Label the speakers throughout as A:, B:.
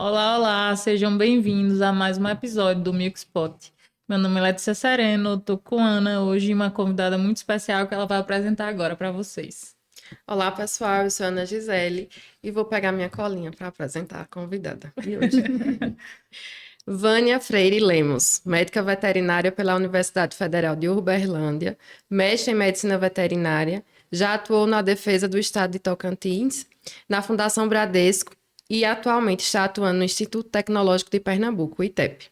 A: Olá, olá, sejam bem-vindos a mais um episódio do Milk Spot. Meu nome é Letícia Sereno, estou com a Ana hoje, uma convidada muito especial que ela vai apresentar agora para vocês.
B: Olá, pessoal, eu sou a Ana Gisele e vou pegar minha colinha para apresentar a convidada de hoje. Vânia Freire Lemos, médica veterinária pela Universidade Federal de Uberlândia, mestre em medicina veterinária, já atuou na defesa do estado de Tocantins, na Fundação Bradesco e atualmente está atuando no Instituto Tecnológico de Pernambuco, o ITEP,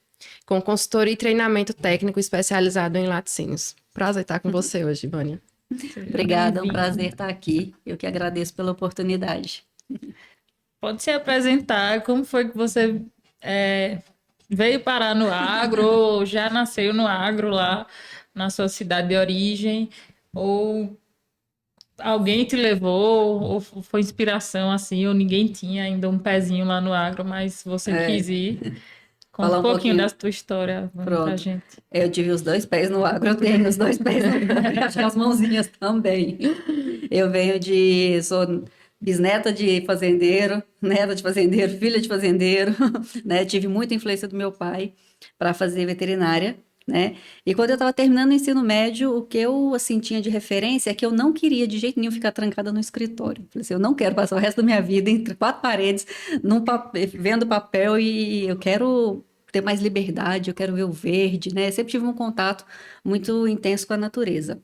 B: com consultoria e treinamento técnico especializado em laticínios. Prazer estar com você hoje, Vânia.
C: Obrigada, é um
A: Bem-vindo.
C: prazer estar aqui. Eu que agradeço pela oportunidade.
A: Pode se apresentar, como foi que você veio parar no agro, ou já nasceu no agro lá na sua cidade de origem, ou alguém te levou, ou foi inspiração assim, ou ninguém tinha ainda um pezinho lá no agro, mas você quis ir. Conta
C: Falar
A: um
C: um
A: pouquinho da
C: pouquinho.
A: tua história, Vânia, pra
C: Pronto.
A: gente.
C: Eu tive os dois pés no agro, eu tenho os dois pés no agro, acho que as mãozinhas também. Sou bisneta de fazendeiro, neta de fazendeiro, filha de fazendeiro, né? Tive muita influência do meu pai para fazer veterinária, né? E quando eu estava terminando o ensino médio, o que eu, assim, tinha de referência é que eu não queria de jeito nenhum ficar trancada no escritório. Falei assim, eu não quero passar o resto da minha vida entre quatro paredes, vendo papel e eu quero ter mais liberdade, eu quero ver o verde, né? Sempre tive um contato muito intenso com a natureza.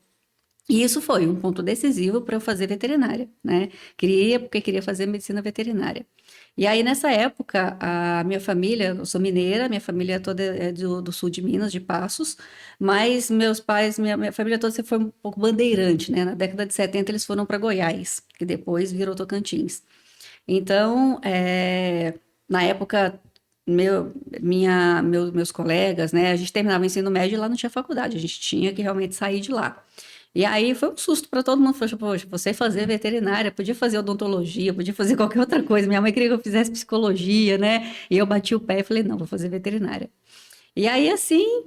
C: E isso foi um ponto decisivo para eu fazer veterinária, né? Porque queria fazer medicina veterinária. E aí, nessa época, a minha família, eu sou mineira, minha família toda é do sul de Minas, de Passos, mas meus pais, minha família toda sempre foi um pouco bandeirante, né? Na década de 70 eles foram para Goiás, que depois virou Tocantins. Então, na época, meus colegas, né? A gente terminava o ensino médio e lá não tinha faculdade, a gente tinha que realmente sair de lá. E aí foi um susto para todo mundo. Falei, poxa, você fazer veterinária, podia fazer odontologia, podia fazer qualquer outra coisa. Minha mãe queria que eu fizesse psicologia, né? E eu bati o pé e falei, não, vou fazer veterinária. E aí, assim,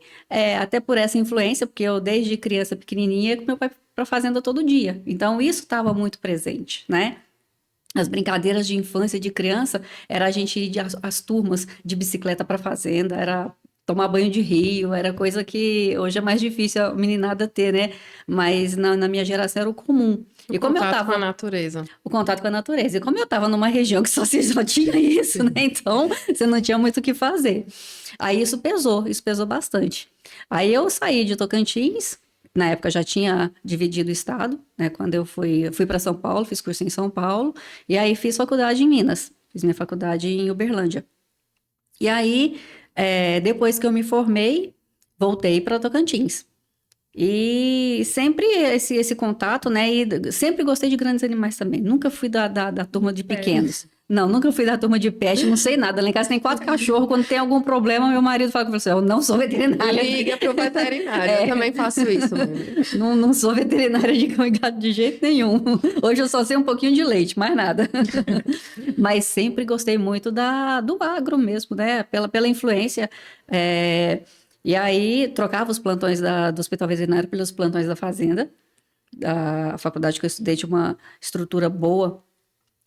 C: até por essa influência, porque eu desde criança pequenininha ia com meu pai para fazenda todo dia. Então, isso estava muito presente, né? As brincadeiras de infância, de criança, era a gente ir as turmas de bicicleta para fazenda, era tomar banho de rio, era coisa que hoje é mais difícil a meninada ter, né? Mas na minha geração era o comum.
B: O
C: E como eu
B: contato com a
C: tava,
B: natureza.
C: o contato com a natureza, e como eu estava numa região que só tinha isso, né? Então, você não tinha muito o que fazer. Aí isso pesou bastante. Aí eu saí de Tocantins, na época já tinha dividido o estado, né? Quando eu fui para São Paulo, fiz curso em São Paulo, e aí fiz faculdade em Minas, fiz minha faculdade em Uberlândia. E aí, depois que eu me formei, voltei para Tocantins. E sempre esse contato, né? E sempre gostei de grandes animais também. Nunca fui da turma de pequenos. Não, nunca fui da turma de pet, não sei nada. Lá em casa tem 4 cachorros. Quando tem algum problema, meu marido fala com você: eu não sou veterinária.
B: Liga pro veterinário, eu também faço isso, Vânia.
C: Não sou veterinária de cão e gato de jeito nenhum. Hoje eu só sei um pouquinho de leite, mais nada. Mas sempre gostei muito do agro mesmo, né? Pela influência. E aí trocava os plantões do hospital veterinário pelos plantões da fazenda. A faculdade que eu estudei tinha uma estrutura boa,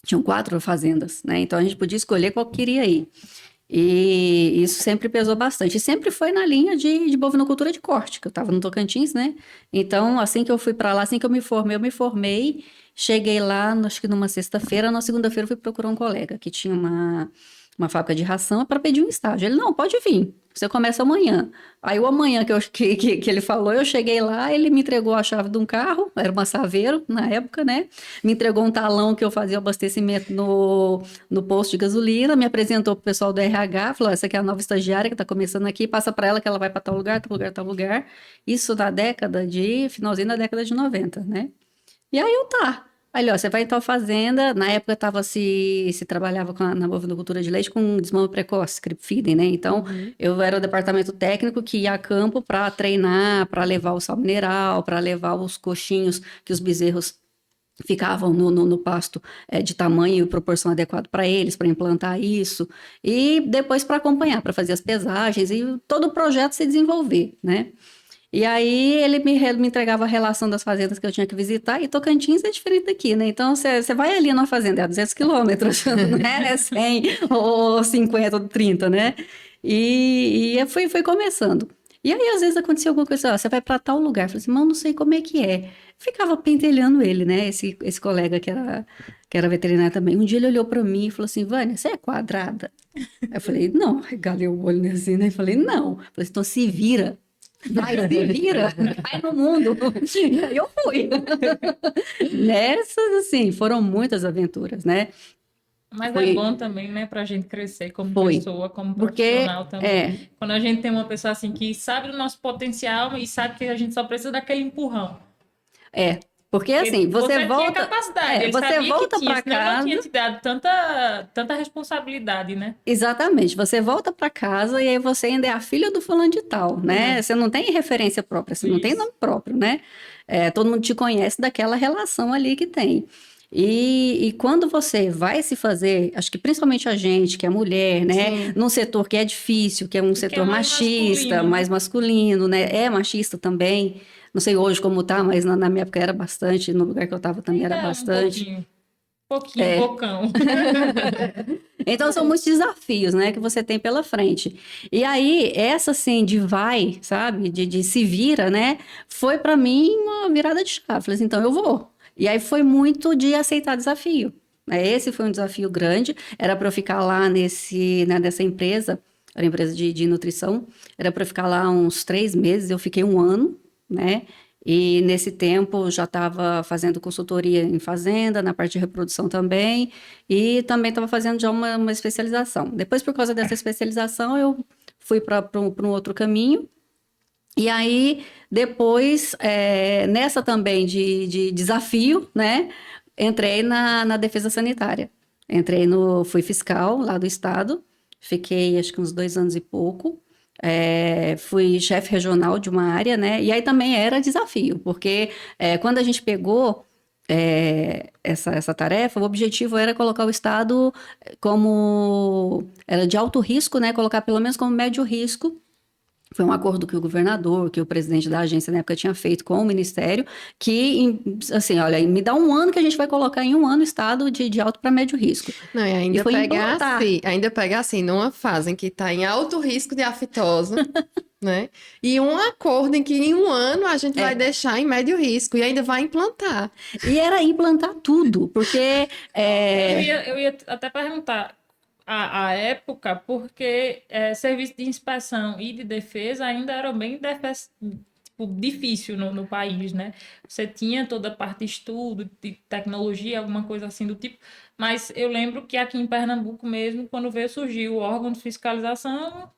C: tinham 4 fazendas, né? Então a gente podia escolher qual queria ir. E isso sempre pesou bastante. E sempre foi na linha de bovinocultura de corte, que eu estava no Tocantins, né? Então, assim que eu fui para lá, assim que eu me formei, cheguei lá, acho que numa sexta-feira, na segunda-feira eu fui procurar um colega que tinha uma fábrica de ração para pedir um estágio. Ele, não, pode vir, você começa amanhã. Aí o amanhã que ele falou, eu cheguei lá, ele me entregou a chave de um carro, era uma Saveiro na época, né? Me entregou um talão que eu fazia abastecimento no posto de gasolina, me apresentou pro pessoal do RH, falou, essa aqui é a nova estagiária que está começando aqui, passa para ela que ela vai para tal lugar, tal lugar, tal lugar. Isso finalzinho da década de 90, né? E aí Aí, ó, você vai em tal fazenda, na época se trabalhava na bovinocultura de leite com desmame precoce, creep feeding, né? Então, eu era o departamento técnico que ia a campo para treinar, para levar o sal mineral, para levar os coxinhos que os bezerros ficavam no pasto de tamanho e proporção adequada para eles, para implantar isso, e depois para acompanhar, para fazer as pesagens e todo o projeto se desenvolver, né? E aí ele me entregava a relação das fazendas que eu tinha que visitar, e Tocantins é diferente daqui, né? Então você vai ali numa fazenda, é 200 quilômetros, não é 100 ou 50 ou 30, né? E foi começando. E aí às vezes acontecia alguma coisa, ó, você vai para tal lugar, eu falei assim, mas eu não sei como é que é. Ficava pentelhando ele, né? Esse colega que era veterinário também. Um dia ele olhou para mim e falou assim, Vânia, você é quadrada? Aí eu falei, não, regalei o olho assim, né? Eu falei, não. Eu falei, então se vira. Vai, se vira, cai no mundo. E aí eu fui. Nessas, assim, foram muitas aventuras, né?
A: Mas é
C: Foi,
A: bom também, né, para a gente crescer como
C: foi.
A: pessoa, como
C: Porque,
A: profissional também. Quando a gente tem uma pessoa assim que sabe do nosso potencial e sabe que a gente só precisa daquele empurrão.
C: porque
A: Porque
C: assim, você
A: tinha
C: volta,
A: capacidade, ele
C: você
A: sabia que
C: volta
A: tinha,
C: para
A: senão ele não tinha
C: casa.
A: te dado tanta responsabilidade, né?
C: Exatamente, você volta para casa e aí você ainda é a filha do fulano de tal, né?
B: É.
C: Você não tem referência própria, você não tem
A: Isso.
C: nome próprio, né? Todo mundo te conhece daquela relação ali que tem. E quando você vai se fazer, acho que principalmente a gente, que é mulher, né?
B: Sim.
C: Num setor que é difícil, que é um
A: E que é
C: setor
A: mais
C: machista,
A: masculino, né?
C: mais masculino, né? É machista também. Não sei hoje como tá, mas na minha época era bastante, no lugar que eu estava também era
A: Ainda é um
C: bastante.
A: pouquinho, bocão.
C: Então, são muitos desafios, né, que você tem pela frente. E aí, essa, assim, de vai, sabe, de se vira, né, foi para mim uma virada de chave. Falei assim, então eu vou. E aí foi muito de aceitar desafio. Né? Esse foi um desafio grande, era para eu ficar lá nessa empresa, era uma empresa de nutrição, era para eu ficar lá uns 3 meses, eu fiquei um ano, né, e nesse tempo eu já estava fazendo consultoria em fazenda, na parte de reprodução também, e também estava fazendo já uma especialização. Depois, por causa dessa especialização, eu fui para um outro caminho. E aí, depois, nessa também de desafio, né? Entrei na defesa sanitária. Fui fiscal lá do estado, fiquei acho que uns 2 anos e pouco. Fui chefe regional de uma área, né? E aí também era desafio, porque quando a gente pegou essa tarefa, o objetivo era colocar o estado como era de alto risco, né? Colocar pelo menos como médio risco. Foi um acordo que o governador, que o presidente da agência na época tinha feito com o ministério, que, assim, olha, me dá um ano que a gente vai colocar em um ano o estado de alto para médio risco.
B: Não, e
C: E foi
B: ainda pega assim, numa fase em que está em alto risco de aftosa, né? E um acordo em que em um ano a gente vai deixar em médio risco e ainda vai implantar.
C: E era implantar tudo, porque
A: Eu ia até perguntar a época, porque serviço de inspeção e de defesa ainda eram bem tipo, difícil no país, né? Você tinha toda a parte de estudo, de tecnologia, alguma coisa assim do tipo, mas eu lembro que aqui em Pernambuco mesmo, quando veio surgir o órgão de fiscalização,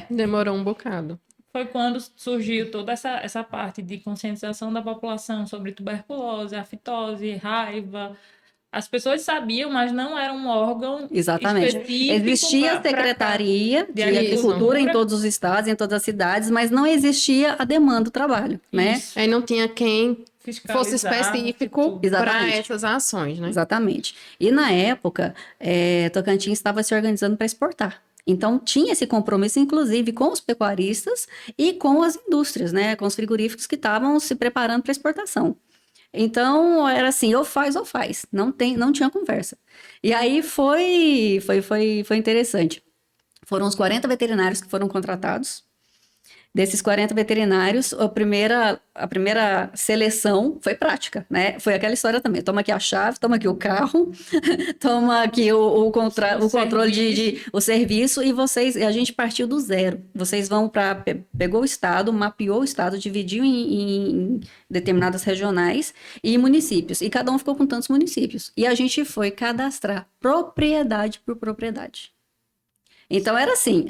B: Demorou um bocado.
A: foi quando surgiu toda essa parte de conscientização da população sobre tuberculose, aftose, raiva. As pessoas sabiam, mas não era um órgão
C: exatamente.
A: específico
C: Existia a
A: pra
C: Secretaria de
A: de
C: Agricultura em
A: agricultura.
C: todos os estados, em todas as cidades, mas não existia a demanda do trabalho, né?
A: Isso,
B: Aí não tinha quem fosse
A: fiscalizar
B: específico
A: tudo.
B: para
C: Exatamente.
B: essas ações, né?
C: Exatamente. E na época, Tocantins estava se organizando para exportar. Então, tinha esse compromisso, inclusive, com os pecuaristas e com as indústrias, né? Com os frigoríficos que estavam se preparando para exportação. Então, era assim, ou faz. Não tinha conversa. E aí foi interessante. Foram os 40 veterinários que foram contratados. Desses 40 veterinários, a primeira seleção foi prática, né? Foi aquela história também. Toma aqui a chave, toma aqui o carro, toma aqui o controle o serviço, e a gente partiu do zero. Vocês vão pegou o estado, mapeou o estado, dividiu em determinadas regionais e municípios. E cada um ficou com tantos municípios. E a gente foi cadastrar propriedade por propriedade. Então era assim,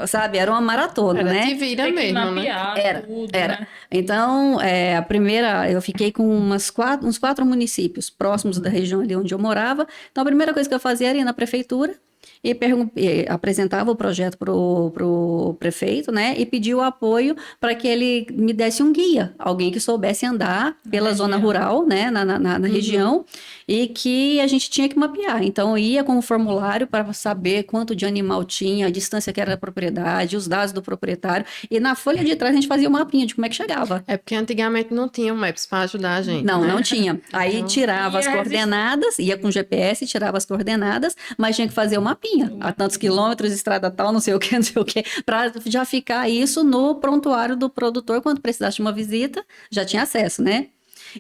C: sabe, era uma maratona,
B: Era
C: né?
B: te vira
A: Tem que
B: mesmo, né?
A: mapear tudo,
C: Era.
A: né?
C: Então, eu fiquei com uns 4 municípios próximos da região ali onde eu morava. Então, a primeira coisa que eu fazia era ir na prefeitura e apresentava o projeto para o prefeito, né? E pedia o apoio para que ele me desse um guia, alguém que soubesse andar pela zona rural, né? Na região, e que a gente tinha que mapear. Então, eu ia com o formulário para saber quanto de animal tinha, a distância que era da propriedade, os dados do proprietário. E na folha de trás a gente fazia o mapinha de como é que chegava.
B: É porque antigamente não tinha o Maps para ajudar a gente,
C: Não,
B: né?
C: não tinha. Aí
B: Então,
C: tirava as coordenadas, ia com GPS, tirava as coordenadas, mas tinha que fazer o mapinha. A tantos quilômetros, estrada tal, não sei o que, não sei o que, para já ficar isso no prontuário do produtor, quando precisasse de uma visita, já tinha acesso, né?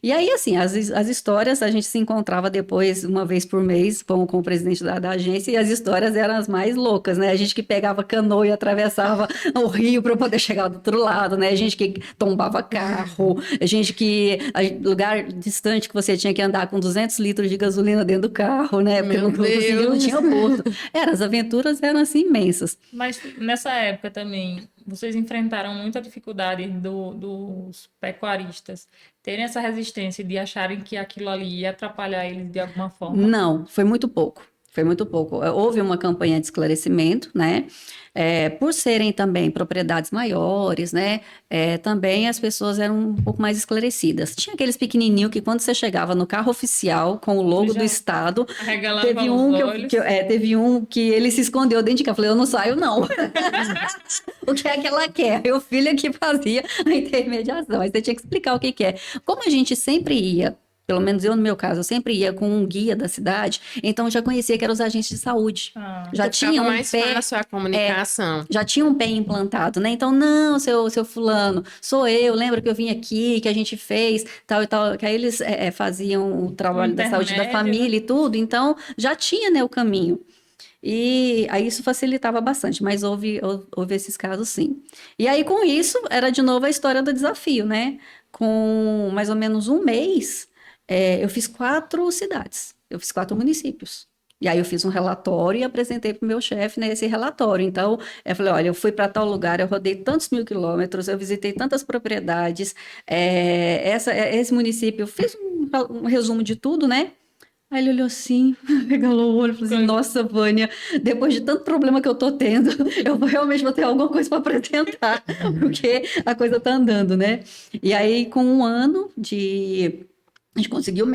C: E aí, assim, as histórias, a gente se encontrava depois, uma vez por mês, com o presidente da agência, e as histórias eram as mais loucas, né? A gente que pegava canoa e atravessava o rio para poder chegar do outro lado, né? A gente que tombava carro, a gente que... lugar distante que você tinha que andar com 200 litros de gasolina dentro do carro, né? Porque
B: Meu
C: não conseguia, não
B: Deus.
C: tinha posto. As aventuras eram, assim, imensas.
A: Mas nessa época também, vocês enfrentaram muita dificuldade dos pecuaristas terem essa resistência de acharem que aquilo ali ia atrapalhar eles de alguma forma?
C: Não, foi muito pouco. Foi muito pouco. Houve uma campanha de esclarecimento, né? Por serem também propriedades maiores, né? Também as pessoas eram um pouco mais esclarecidas. Tinha aqueles pequenininhos que quando você chegava no carro oficial com o logo do estado,
A: Arregalava
C: teve
A: os
C: um
A: olhos.
C: teve um que ele se escondeu dentro de casa. Eu falei, eu não saio não. O que é que ela quer? O filho que fazia a intermediação. Aí você tinha que explicar o que que é. Como a gente sempre ia, pelo menos eu no meu caso, eu sempre ia com um guia da cidade, então eu já conhecia que eram os agentes de saúde.
A: Ah,
C: Já
B: Ficava
C: tinha um
B: mais
C: pé,
B: fácil a comunicação.
C: já tinha um pé implantado, né? Então, não, seu fulano, sou eu, lembra que eu vim aqui, que a gente fez, tal e tal, que aí eles faziam o trabalho da saúde da
A: intermédio, né?
C: família e tudo, então já tinha, né, o caminho. E aí isso facilitava bastante, mas houve esses casos sim. E aí com isso, era de novo a história do desafio, né? Com mais ou menos um mês, eu fiz 4 cidades, eu fiz 4 municípios. E aí eu fiz um relatório e apresentei para o meu chefe nesse relatório. Então, eu falei, olha, eu fui para tal lugar, eu rodei tantos mil quilômetros, eu visitei tantas propriedades, esse município, eu fiz um resumo de tudo, né? Aí ele olhou assim, regalou o olho e falou assim, nossa, Vânia, depois de tanto problema que eu tô tendo, eu realmente vou ter alguma coisa para apresentar, porque a coisa tá andando, né? E aí, com um ano de... A gente conseguiu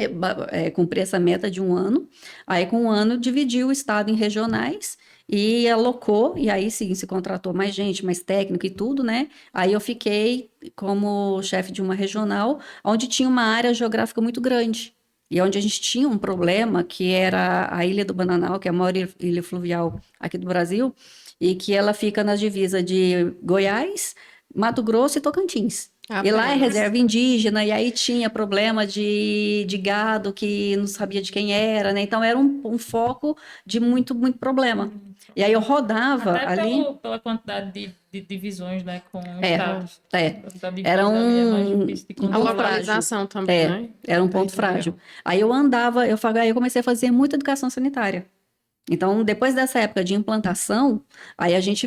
C: cumprir essa meta de um ano. Aí, com um ano, dividiu o estado em regionais e alocou, e aí sim, se contratou mais gente, mais técnico e tudo, né? Aí eu fiquei como chefe de uma regional, onde tinha uma área geográfica muito grande. E onde a gente tinha um problema, que era a Ilha do Bananal, que é a maior ilha fluvial aqui do Brasil, e que ela fica nas divisas de Goiás, Mato Grosso e Tocantins. E lá é
B: Apenas.
C: reserva indígena, e aí tinha problema de gado que não sabia de quem era, né? Então era um foco de muito, muito problema. E aí eu rodava
A: Até
C: ali.
A: pela quantidade de divisões, né, com o
C: É,
A: estado.
C: é.
A: Da divisa
C: Era
A: ali é mais difícil de
B: A
C: ponto
A: controlar.
B: localização também, né?
C: Era um ponto frágil. Aí eu andava, aí eu comecei a fazer muita educação sanitária. Então, depois dessa época de implantação, aí a gente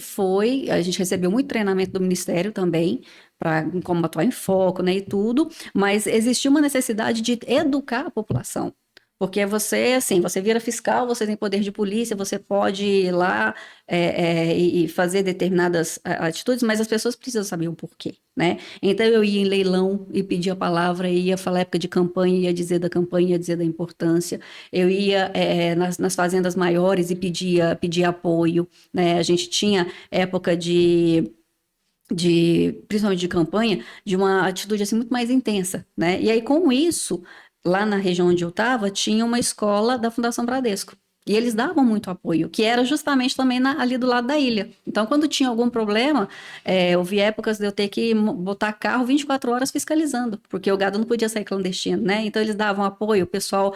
C: recebeu muito treinamento do Ministério também, para como atuar em foco, né, e tudo, mas existia uma necessidade de educar a população. Porque você, assim, você vira fiscal, você tem poder de polícia, você pode ir lá e fazer determinadas atitudes, mas as pessoas precisam saber o porquê, né? Então, eu ia em leilão e pedia a palavra, ia falar época de campanha, ia dizer da campanha, ia dizer da importância. Eu ia nas fazendas maiores e pedia apoio, né? A gente tinha época principalmente de campanha, de uma atitude assim muito mais intensa, né? E aí, com isso, lá na região onde eu estava, tinha uma escola da Fundação Bradesco. E eles davam muito apoio, que era justamente também ali do lado da ilha. Então, quando tinha algum problema, houve épocas de eu ter que botar carro 24 horas fiscalizando, porque o gado não podia sair clandestino, né? Então, eles davam apoio, o pessoal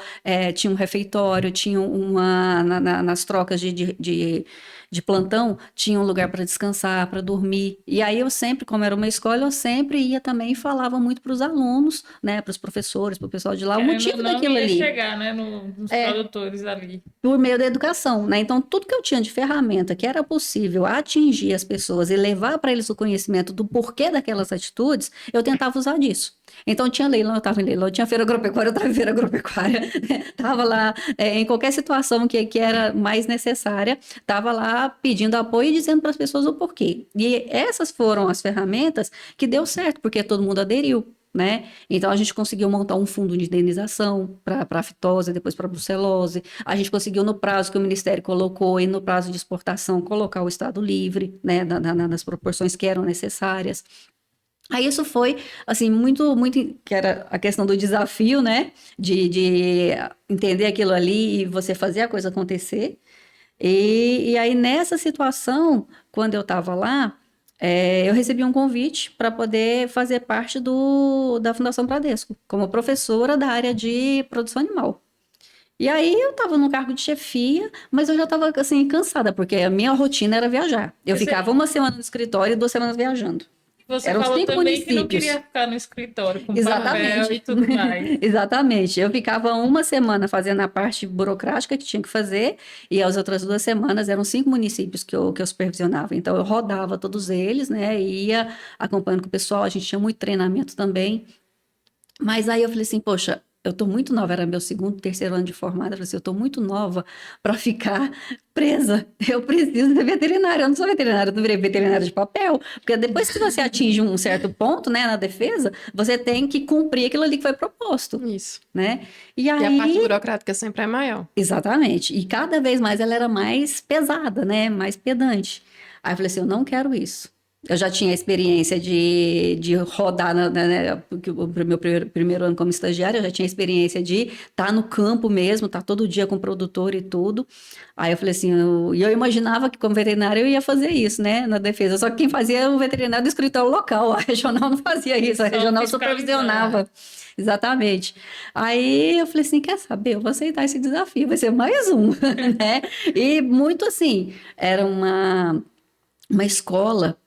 C: tinha um refeitório, tinha nas trocas de plantão, tinha um lugar para descansar, para dormir. E aí eu sempre, como era uma escola, eu sempre ia também e falava muito para os alunos, né, para os professores, para o pessoal de lá, o
A: Querendo
C: motivo
A: ou não,
C: daquilo
A: ia
C: ali.
A: chegar, né, nos produtores ali.
C: O meio da educação, né? Então, tudo que eu tinha de ferramenta que era possível atingir as pessoas e levar para eles o conhecimento do porquê daquelas atitudes, eu tentava usar disso. Então, tinha leilão, eu estava em leilão, tinha feira agropecuária, eu estava em feira agropecuária, estava lá em qualquer situação que era mais necessária, estava lá pedindo apoio e dizendo para as pessoas o porquê. E essas foram as ferramentas que deu certo, porque todo mundo aderiu. Né? Então a gente conseguiu montar um fundo de indenização para a fitose, depois para a brucelose. A gente conseguiu, no prazo que o Ministério colocou e no prazo de exportação, colocar o Estado livre, né, nas proporções que eram necessárias. Aí isso foi, assim, muito, muito, que era a questão do desafio, né, de entender aquilo ali e você fazer a coisa acontecer. E aí, nessa situação, quando eu estava lá, eu recebi um convite para poder fazer parte da Fundação Bradesco, como professora da área de produção animal. E aí, eu estava no cargo de chefia, mas eu já estava, assim, cansada, porque a minha rotina era viajar. Eu ficava uma semana no escritório e 2 semanas viajando.
A: Você
C: Eram
A: falou
C: 5
A: também que não
C: municípios.
A: queria ficar no escritório com
C: Exatamente.
A: papel e tudo mais.
C: Exatamente. Eu ficava uma semana fazendo a parte burocrática que tinha que fazer, e as outras 2 semanas eram 5 municípios que eu supervisionava. Então, eu rodava todos eles, né? E ia acompanhando com o pessoal, a gente tinha muito treinamento também. Mas aí eu falei assim, poxa, eu tô muito nova, era meu segundo, terceiro ano de formada, eu falei assim, eu tô muito nova para ficar presa. Eu preciso ser veterinária, eu não sou veterinária, eu não virei veterinária de papel, porque depois que você atinge um certo ponto, né, na defesa, você tem que cumprir aquilo ali que foi proposto,
B: Isso.
C: né? E
B: E a parte
C: aí,
B: burocrática sempre é maior.
C: exatamente, e cada vez mais ela era mais pesada, né, mais pedante. Aí eu falei assim, eu não quero isso. Eu já tinha experiência de rodar, porque o meu primeiro ano como estagiária, eu já tinha experiência de estar no campo mesmo, estar todo dia com o produtor e tudo. Aí eu falei assim, eu imaginava que como veterinária eu ia fazer isso, né, na defesa. Só que quem fazia era o veterinário do escritório local, a regional não fazia isso, a
A: Só
C: regional
A: fiscalizar.
C: supervisionava. Exatamente. Aí eu falei assim, quer saber, eu vou aceitar esse desafio, vai ser mais um, né? E muito assim, era uma escola.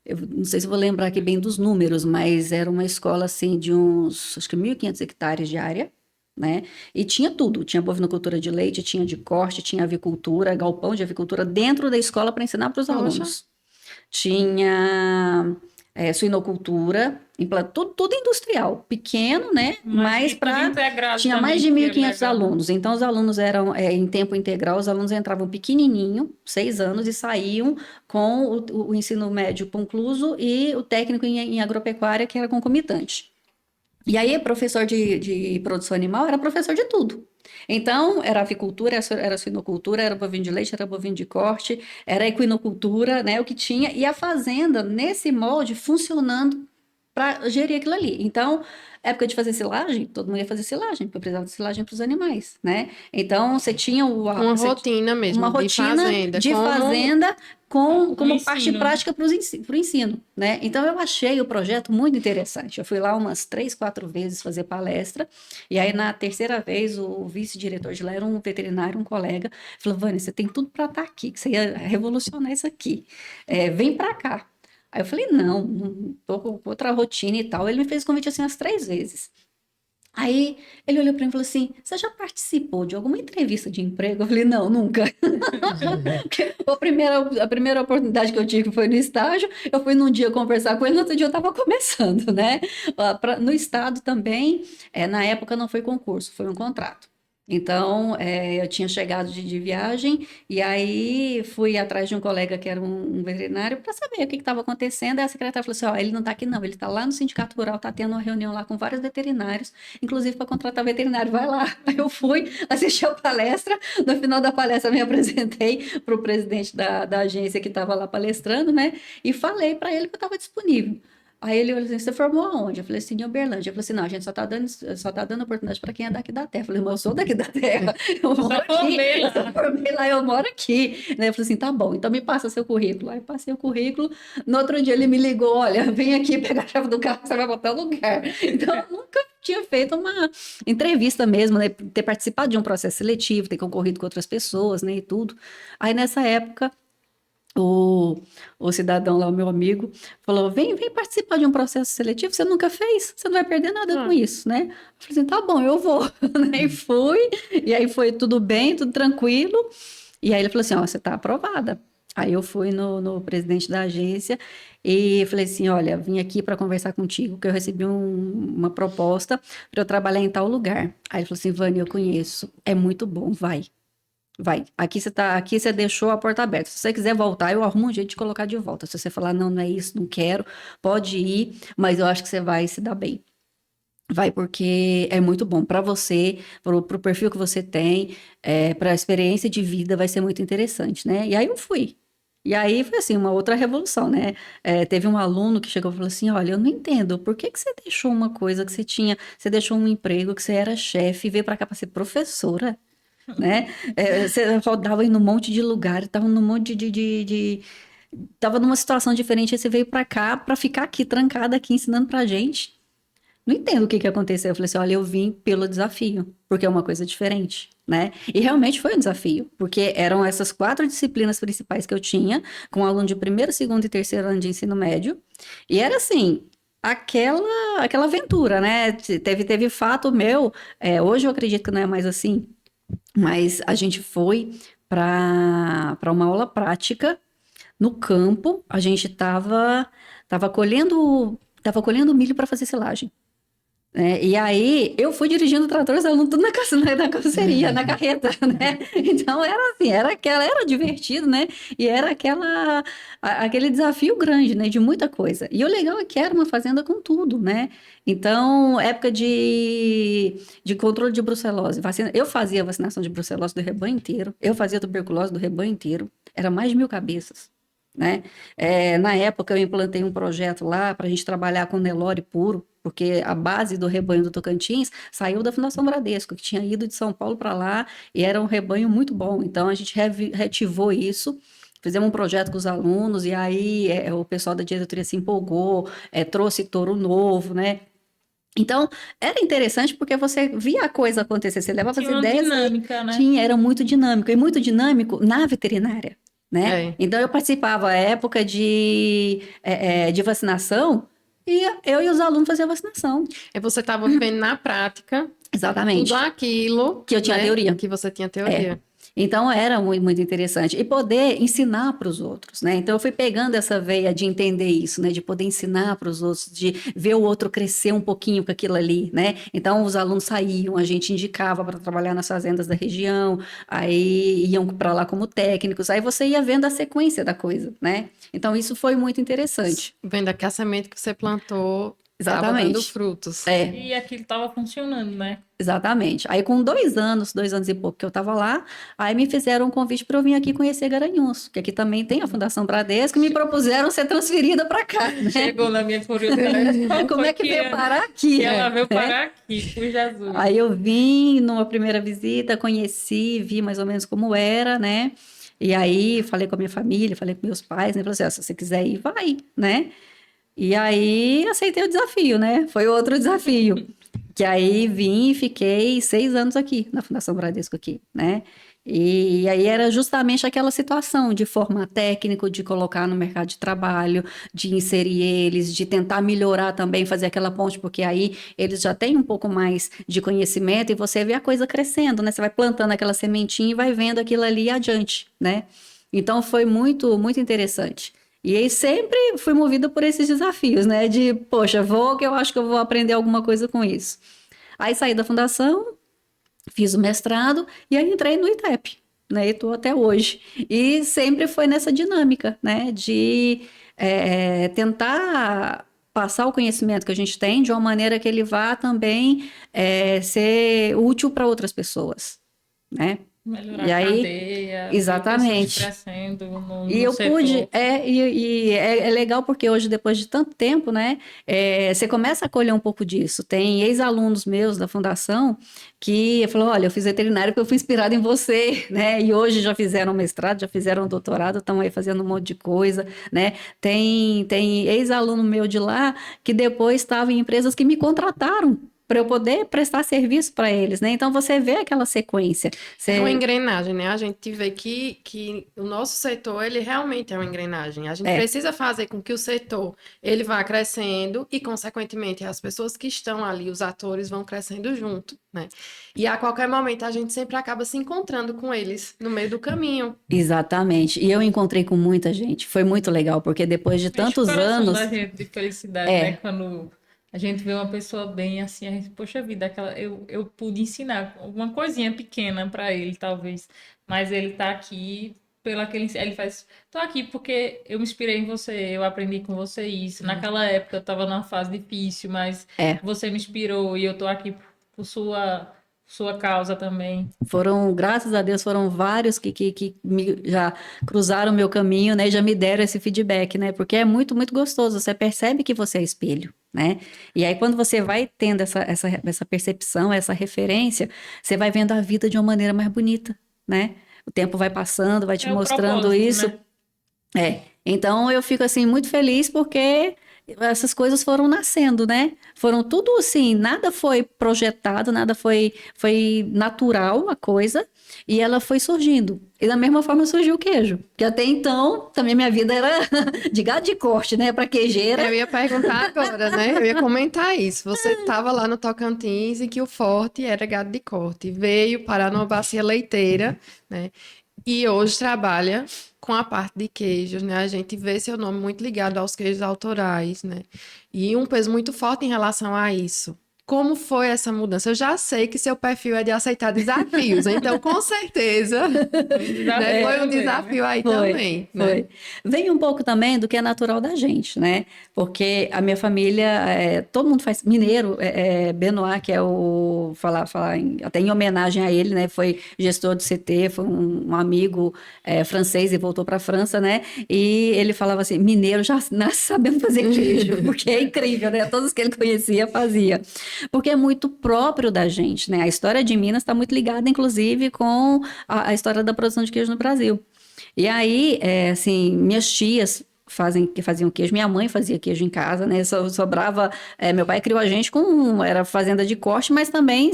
C: Eu não sei se eu vou lembrar aqui bem dos números, mas era uma escola assim de uns, acho que 1.500 hectares de área, né? E tinha tudo, tinha bovinocultura de leite, tinha de corte, tinha avicultura, galpão de avicultura dentro da escola para ensinar para os
B: Poxa.
C: alunos. Tinha suinocultura, tudo industrial, pequeno, né? Mas
A: tudo
C: para
A: integrado
C: tinha
A: também,
C: mais de
A: que é
C: 1.500
A: legal.
C: alunos. Então, os alunos eram em tempo integral, os alunos entravam pequenininho, 6 anos, e saíam com o ensino médio concluso e o técnico em agropecuária, que era concomitante. E aí, professor de produção animal era professor de tudo. Então, era avicultura, era suinocultura, era bovino de leite, era bovino de corte, era equinocultura, né, o que tinha, e a fazenda, nesse molde, funcionando para gerir aquilo ali. Então, época de fazer silagem, todo mundo ia fazer silagem, porque eu precisava de silagem para os animais, né? Então, você tinha
B: Uma rotina mesmo
C: uma
B: de
C: rotina
B: fazenda.
C: de
B: Como
C: fazenda como parte
A: ensino.
C: prática para o ensino, né? Então, eu achei o projeto muito interessante. Eu fui lá umas 3, 4 vezes fazer palestra, e aí, na terceira vez, o vice-diretor de lá era um veterinário, um colega, falou, Vânia, você tem tudo para estar aqui, que você ia revolucionar isso aqui. Vem para cá. Aí eu falei, não tô com outra rotina e tal. Ele me fez convite assim umas 3 vezes. Aí ele olhou para mim e falou assim: Você já participou de alguma entrevista de emprego? Eu falei: Não, nunca. Porque a primeira oportunidade que eu tive foi no estágio. Eu fui num dia conversar com ele, no outro dia eu estava começando, né? No estado também, na época não foi concurso, foi um contrato. Então, eu tinha chegado de viagem e aí fui atrás de um colega que era um veterinário para saber o que estava acontecendo. Aí a secretária falou assim: Ó, ele não está aqui não, ele está lá no Sindicato Rural, está tendo uma reunião lá com vários veterinários, inclusive para contratar veterinário, vai lá. Aí eu fui assistir a palestra, no final da palestra me apresentei para o presidente da agência que estava lá palestrando, né? E falei para ele que eu estava disponível. Aí ele olhou assim, você formou aonde? Eu falei assim, em Uberlândia. Eu falei assim, não, a gente só tá dando oportunidade para quem é daqui da terra. Eu falei, mas eu sou daqui da terra, eu moro aqui,
A: formei lá.
C: eu só formei lá, eu moro aqui. Daí eu falei assim, tá bom, então me passa seu currículo. Aí eu passei o currículo, no outro dia ele me ligou, olha, vem aqui pegar a chave do carro, você vai botar no lugar. Então, eu nunca tinha feito uma entrevista mesmo, né? Ter participado de um processo seletivo, ter concorrido com outras pessoas, né, e tudo. Aí nessa época, o, o cidadão lá, o meu amigo, falou: vem participar de um processo seletivo, você nunca fez, você não vai perder nada com isso, né? Eu falei assim: tá bom, eu vou. Né? E fui, e aí foi tudo bem, tudo tranquilo. E aí ele falou assim: ó, você tá aprovada. Aí eu fui no presidente da agência e falei assim: olha, vim aqui para conversar contigo, que eu recebi uma proposta para eu trabalhar em tal lugar. Aí ele falou assim: Vânia, eu conheço, é muito bom, vai. Vai, aqui você deixou a porta aberta. Se você quiser voltar, eu arrumo um jeito de colocar de volta. Se você falar, não, não é isso, não quero, pode ir, mas eu acho que você vai se dar bem. Vai, porque é muito bom para você, para o perfil que você tem, para a experiência de vida, vai ser muito interessante, né? E aí eu fui. E aí foi assim, uma outra revolução, né? Teve um aluno que chegou e falou assim: olha, eu não entendo, por que que você deixou uma coisa que você tinha, você deixou um emprego, que você era chefe, e veio para cá para ser professora? Né? Você rodava em um monte de lugar, estava num monte tava numa situação diferente, aí você veio para cá para ficar aqui trancada aqui ensinando pra gente. Não entendo o que que aconteceu. Eu falei assim: olha, eu vim pelo desafio, porque é uma coisa diferente, né? E realmente foi um desafio, porque eram essas 4 disciplinas principais que eu tinha, com aluno de primeiro, segundo e terceiro ano de ensino médio, e era assim, aquela aventura, né? Teve fato meu, hoje eu acredito que não é mais assim, mas a gente foi para uma aula prática no campo. A gente tava colhendo milho para fazer silagem. E aí eu fui dirigindo o trator, os alunos tudo na carroceria, na carreta, né? Então era assim, era divertido, né? E era aquele desafio grande, né? De muita coisa. E o legal é que era uma fazenda com tudo, né? Então, época de controle de brucelose, vacina, eu fazia vacinação de brucelose do rebanho inteiro, eu fazia tuberculose do rebanho inteiro, era mais de 1.000 cabeças. Né? Na época eu implantei um projeto lá para a gente trabalhar com Nelore puro, porque a base do rebanho do Tocantins saiu da Fundação Bradesco, que tinha ido de São Paulo para lá, e era um rebanho muito bom. Então a gente reativou isso, fizemos um projeto com os alunos, e aí o pessoal da diretoria se empolgou, trouxe touro novo, né? Então, era interessante porque você via a coisa acontecer, você levava as
A: Tinha uma
C: ideias,
A: dinâmica, né?
C: era muito dinâmico, e muito dinâmico na veterinária, né?
B: É.
C: Então, eu participava época de vacinação, e eu e os alunos faziam vacinação.
B: Você estava vivendo na prática
C: Exatamente.
B: tudo aquilo
C: Que eu tinha
B: né,
C: teoria.
B: que você tinha teoria.
C: Então, era muito, muito interessante. E poder ensinar para os outros, né? Então, eu fui pegando essa veia de entender isso, né? De poder ensinar para os outros, de ver o outro crescer um pouquinho com aquilo ali, né? Então, os alunos saíam, a gente indicava para trabalhar nas fazendas da região, aí iam para lá como técnicos, aí você ia vendo a sequência da coisa, né? Então, isso foi muito interessante.
B: Vendo que a semente que você plantou estava dando
C: Exatamente.
B: frutos.
A: E aquilo estava funcionando, né?
C: Exatamente. Aí, com 2 anos e pouco que eu estava lá, aí me fizeram um convite para eu vir aqui conhecer Garanhuns, que aqui também tem a Fundação Bradesco, e me propuseram ser transferida para cá, né?
A: Chegou na minha curiosidade.
C: Como é que veio parar aqui?
A: Que ela veio
C: né?
A: parar aqui, por Jesus.
C: Aí eu vim numa primeira visita, conheci, vi mais ou menos como era, né? E aí falei com a minha família, falei com meus pais, né? Falei assim: se você quiser ir, vai, né? E aí aceitei o desafio, né? Foi outro desafio. Que aí vim e fiquei 6 anos aqui, na Fundação Bradesco aqui, né? E aí era justamente aquela situação de formar técnico, de colocar no mercado de trabalho, de inserir eles, de tentar melhorar também, fazer aquela ponte, porque aí eles já têm um pouco mais de conhecimento e você vê a coisa crescendo, né? Você vai plantando aquela sementinha e vai vendo aquilo ali adiante, né? Então foi muito, muito interessante. E aí sempre fui movida por esses desafios, né? De, poxa, que eu acho que eu vou aprender alguma coisa com isso. Aí saí da fundação, fiz o mestrado e aí entrei no ITEP, né? E estou até hoje. E sempre foi nessa dinâmica, né? De tentar passar o conhecimento que a gente tem de uma maneira que ele vá também ser útil para outras pessoas, né?
A: Melhorar
C: E
A: a
C: aí,
A: cadeia,
C: exatamente.
A: ver pessoas crescendo no
C: E eu
A: setor.
C: pude, e é legal porque hoje, depois de tanto tempo, né, você começa a colher um pouco disso. Tem ex-alunos meus da fundação que falaram: olha, eu fiz veterinário porque eu fui inspirada em você, né, e hoje já fizeram mestrado, já fizeram doutorado, estão aí fazendo um monte de coisa, né. Tem ex-aluno meu de lá que depois estava em empresas que me contrataram, para eu poder prestar serviço para eles, né? Então você vê aquela sequência.
B: É uma engrenagem, né? A gente vê que o nosso setor, ele realmente é uma engrenagem. A gente precisa fazer com que o setor, ele vá crescendo e, consequentemente, as pessoas que estão ali, os atores, vão crescendo junto, né? E a qualquer momento a gente sempre acaba se encontrando com eles no meio do caminho.
C: Exatamente. E eu encontrei com muita gente. Foi muito legal, porque depois de
A: Enche o
C: tantos
A: coração
C: anos,
A: da gente de felicidade, né? Quando a gente vê uma pessoa bem assim, a gente, poxa vida, eu pude ensinar alguma coisinha pequena para ele, talvez. Mas ele tá aqui pelo aquele. Ele faz. Tô aqui porque eu me inspirei em você, eu aprendi com você isso. Naquela época eu tava numa fase difícil, mas
C: é,
A: você me inspirou e eu tô aqui por sua causa também.
C: foram, graças a Deus, foram vários já cruzaram o meu caminho, né? E já me deram esse feedback, né? Porque é muito, muito gostoso. Você percebe que você é espelho, né? E aí, quando você vai tendo essa percepção, essa referência, você vai vendo a vida de uma maneira mais bonita, né? O tempo vai passando, vai te
A: É o
C: mostrando
A: propósito,
C: isso.
A: né?
C: Então eu fico assim muito feliz porque essas coisas foram nascendo, né? Foram tudo assim, nada foi projetado, nada foi natural a coisa, e ela foi surgindo. E da mesma forma surgiu o queijo, que até então também minha vida era de gado de corte, né? Para queijeira.
B: Eu ia perguntar agora, né? Eu ia comentar isso. Você estava lá no Tocantins e que o forte era gado de corte. Veio parar numa bacia leiteira, né? E hoje trabalha com a parte de queijos, né? A gente vê seu nome muito ligado aos queijos autorais, né? E um peso muito forte em relação a isso. Como foi essa mudança? Eu já sei que seu perfil é de aceitar desafios, então com certeza, né? Foi um desafio aí também, né?
C: Foi. Vem um pouco também do que é natural da gente, né? Porque a minha família, todo mundo faz mineiro, Benoit, que é até em homenagem a ele, né? Foi gestor do CT, foi um amigo francês e voltou para a França, né? E ele falava assim, mineiro já nasce sabendo fazer queijo, porque é incrível, né? Todos que ele conhecia fazia. Porque é muito próprio da gente, né? A história de Minas está muito ligada, inclusive, com a história da produção de queijo no Brasil. E aí, assim, minhas tias faziam queijo, minha mãe fazia queijo em casa, né? Sobrava. Meu pai criou a gente era fazenda de corte, mas também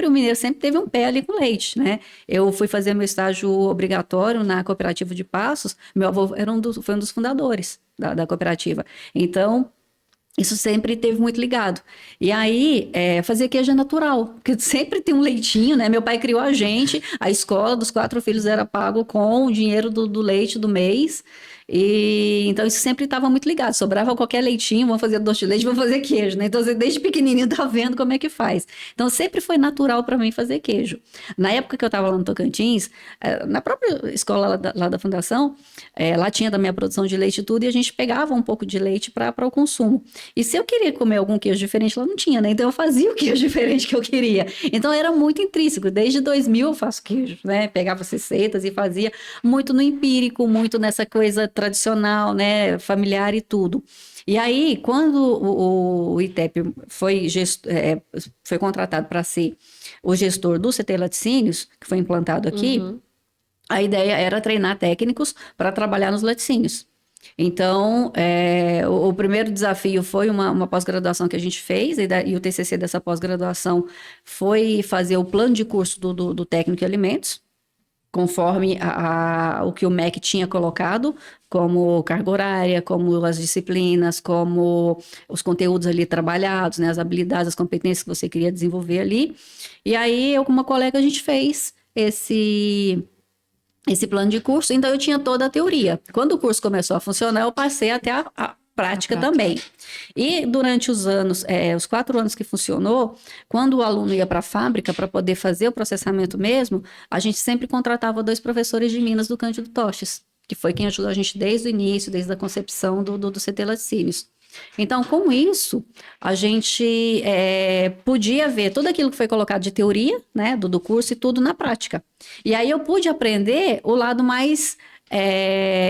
C: o mineiro sempre teve um pé ali com leite, né? Eu fui fazer meu estágio obrigatório na cooperativa de Passos, meu avô foi um dos fundadores da cooperativa. Então, isso sempre teve muito ligado. E aí, fazer queijo é natural, porque sempre tem um leitinho, né? Meu pai criou a gente, a escola dos 4 filhos era pago com o dinheiro do leite do mês. E então isso sempre estava muito ligado. Sobrava qualquer leitinho, vamos fazer doce de leite, vamos fazer queijo, né? Então, você, desde pequenininho tá vendo como é que faz. Então, sempre foi natural para mim fazer queijo. Na época que eu estava lá no Tocantins, na própria escola lá da fundação, lá tinha da minha produção de leite e tudo, e a gente pegava um pouco de leite para o consumo. E se eu queria comer algum queijo diferente, lá não tinha, né? Então eu fazia o queijo diferente que eu queria. Então era muito intrínseco. Desde 2000 eu faço queijo, né? Pegava as receitas e fazia muito no empírico, muito nessa coisa tradicional, né? Familiar e tudo. E aí, quando o ITEP foi contratado para ser o gestor do CT Laticínios, que foi implantado aqui, a ideia era treinar técnicos para trabalhar nos laticínios. Então, o primeiro desafio foi uma pós-graduação que a gente fez, e o TCC dessa pós-graduação foi fazer o plano de curso do técnico em alimentos, conforme o que o MEC tinha colocado, como carga horária, como as disciplinas, como os conteúdos ali trabalhados, né, as habilidades, as competências que você queria desenvolver ali. E aí, eu com uma colega, a gente fez esse plano de curso, então eu tinha toda a teoria. Quando o curso começou a funcionar, eu passei até a prática também. E durante os anos, os 4 anos que funcionou, quando o aluno ia para a fábrica para poder fazer o processamento mesmo, a gente sempre contratava 2 professores de Minas do Cândido Toches, que foi quem ajudou a gente desde o início, desde a concepção do CT Laticínios. Então, com isso, a gente podia ver tudo aquilo que foi colocado de teoria, né, do curso e tudo na prática. E aí eu pude aprender o lado mais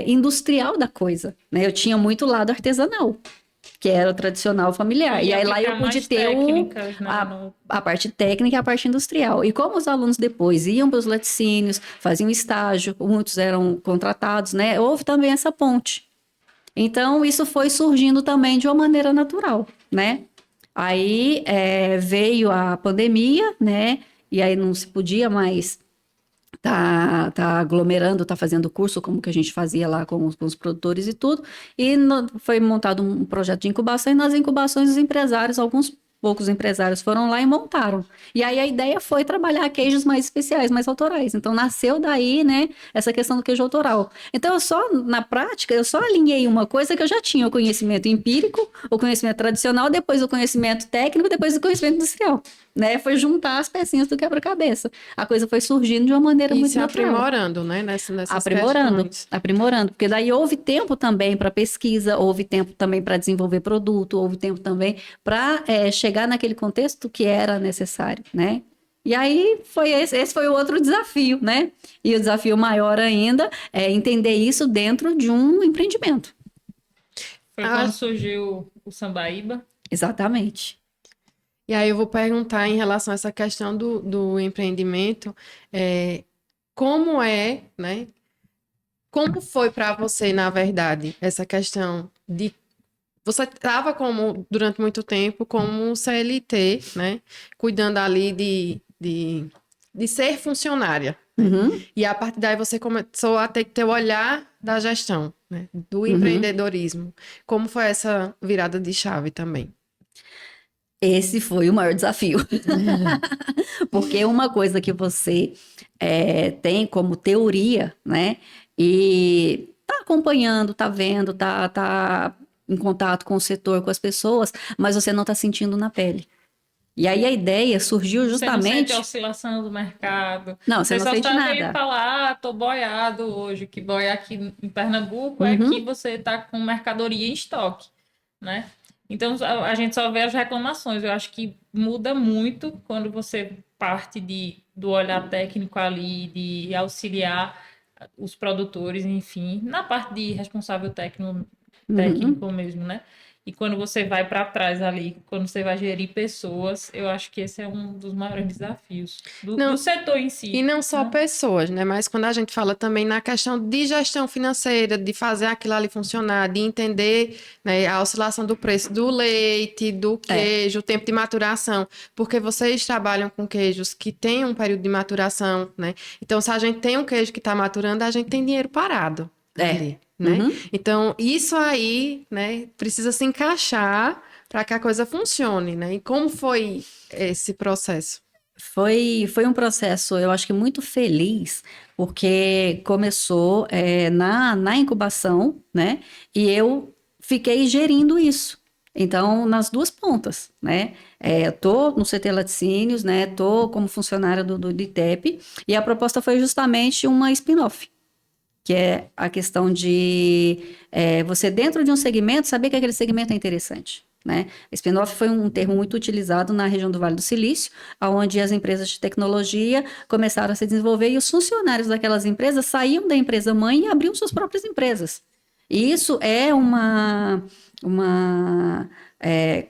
C: industrial da coisa, né? Eu tinha muito lado artesanal, que era o tradicional familiar. E aí lá eu pude ter a parte técnica e a parte industrial. E como os alunos depois iam para os laticínios, faziam estágio, muitos eram contratados, né? Houve também essa ponte. Então, isso foi surgindo também de uma maneira natural, né? Aí veio a pandemia, né? E aí não se podia mais tá aglomerando, tá fazendo curso, como que a gente fazia lá com os produtores e tudo. E foi montado um projeto de incubação, e nas incubações os empresários, alguns poucos empresários foram lá e montaram. E aí a ideia foi trabalhar queijos mais especiais, mais autorais. Então nasceu daí, né, essa questão do queijo autoral. Então na prática, eu só alinhei uma coisa que eu já tinha, o conhecimento empírico, o conhecimento tradicional, depois o conhecimento técnico, depois o conhecimento industrial. Né? Foi juntar as pecinhas do quebra-cabeça. A coisa foi surgindo de uma maneira
B: E
C: muito
B: se
C: natural.
B: aprimorando, né, nessas
C: Aprimorando,
B: questões.
C: aprimorando, porque daí houve tempo também para pesquisa, houve tempo também para desenvolver produto, houve tempo também para chegar naquele contexto que era necessário, né? E aí esse foi o outro desafio, né? E o desafio maior ainda é entender isso dentro de um empreendimento.
A: Foi quando surgiu o Sambaíba.
C: Exatamente.
B: E aí eu vou perguntar em relação a essa questão do empreendimento, como né? Como foi para você, na verdade, essa questão de... Você estava durante muito tempo como CLT, né? Cuidando ali de ser funcionária. Né?
C: Uhum.
B: E a partir daí você começou a ter que ter o olhar da gestão, né? Do empreendedorismo. Como foi essa virada de chave também?
C: Esse foi o maior desafio. Porque uma coisa que você tem como teoria, né? E tá acompanhando, tá vendo, tá em contato com o setor, com as pessoas, mas você não tá sentindo na pele. E aí a ideia surgiu
A: Você não sente
C: justamente.
A: a oscilação do mercado.
C: Não, você não
A: só
C: sente
A: sabe
C: nada.
A: falar, tô boiado hoje. Que boiar aqui em Pernambuco é que
C: Uhum.
A: você tá com mercadoria em estoque, né? Então a gente só vê as reclamações. Eu acho que muda muito quando você parte do olhar técnico ali, de auxiliar os produtores, enfim, na parte de responsável
C: Uhum.
A: técnico mesmo, né? E quando você vai para trás ali, quando você vai gerir pessoas, eu acho que esse é um dos maiores desafios do
B: Não,
A: setor em
B: e
A: si.
B: não só
A: Né?
B: pessoas, né? Mas quando a gente fala também na questão de gestão financeira, de fazer aquilo ali funcionar, de entender, né, a oscilação do preço do leite, do
C: É,
B: queijo, o tempo de maturação, porque vocês trabalham com queijos que têm um período de maturação, né? Então, se a gente tem um queijo que está maturando, a gente tem dinheiro parado
C: é.
B: ali, né?
C: Uhum.
B: Então, isso aí, né, precisa se encaixar para que a coisa funcione, né? E como foi esse processo?
C: Foi um processo, eu acho que muito feliz, porque começou na incubação, né? E eu fiquei gerindo isso. Então, nas duas pontas, né? Eu tô no CT Laticínios, né? Tô como funcionária do ITEP, e a proposta foi justamente uma spin-off, que é a questão de você, dentro de um segmento, saber que aquele segmento é interessante. Né? Spin-off foi um termo muito utilizado na região do Vale do Silício, onde as empresas de tecnologia começaram a se desenvolver e os funcionários daquelas empresas saíam da empresa mãe e abriam suas próprias empresas. E isso é uma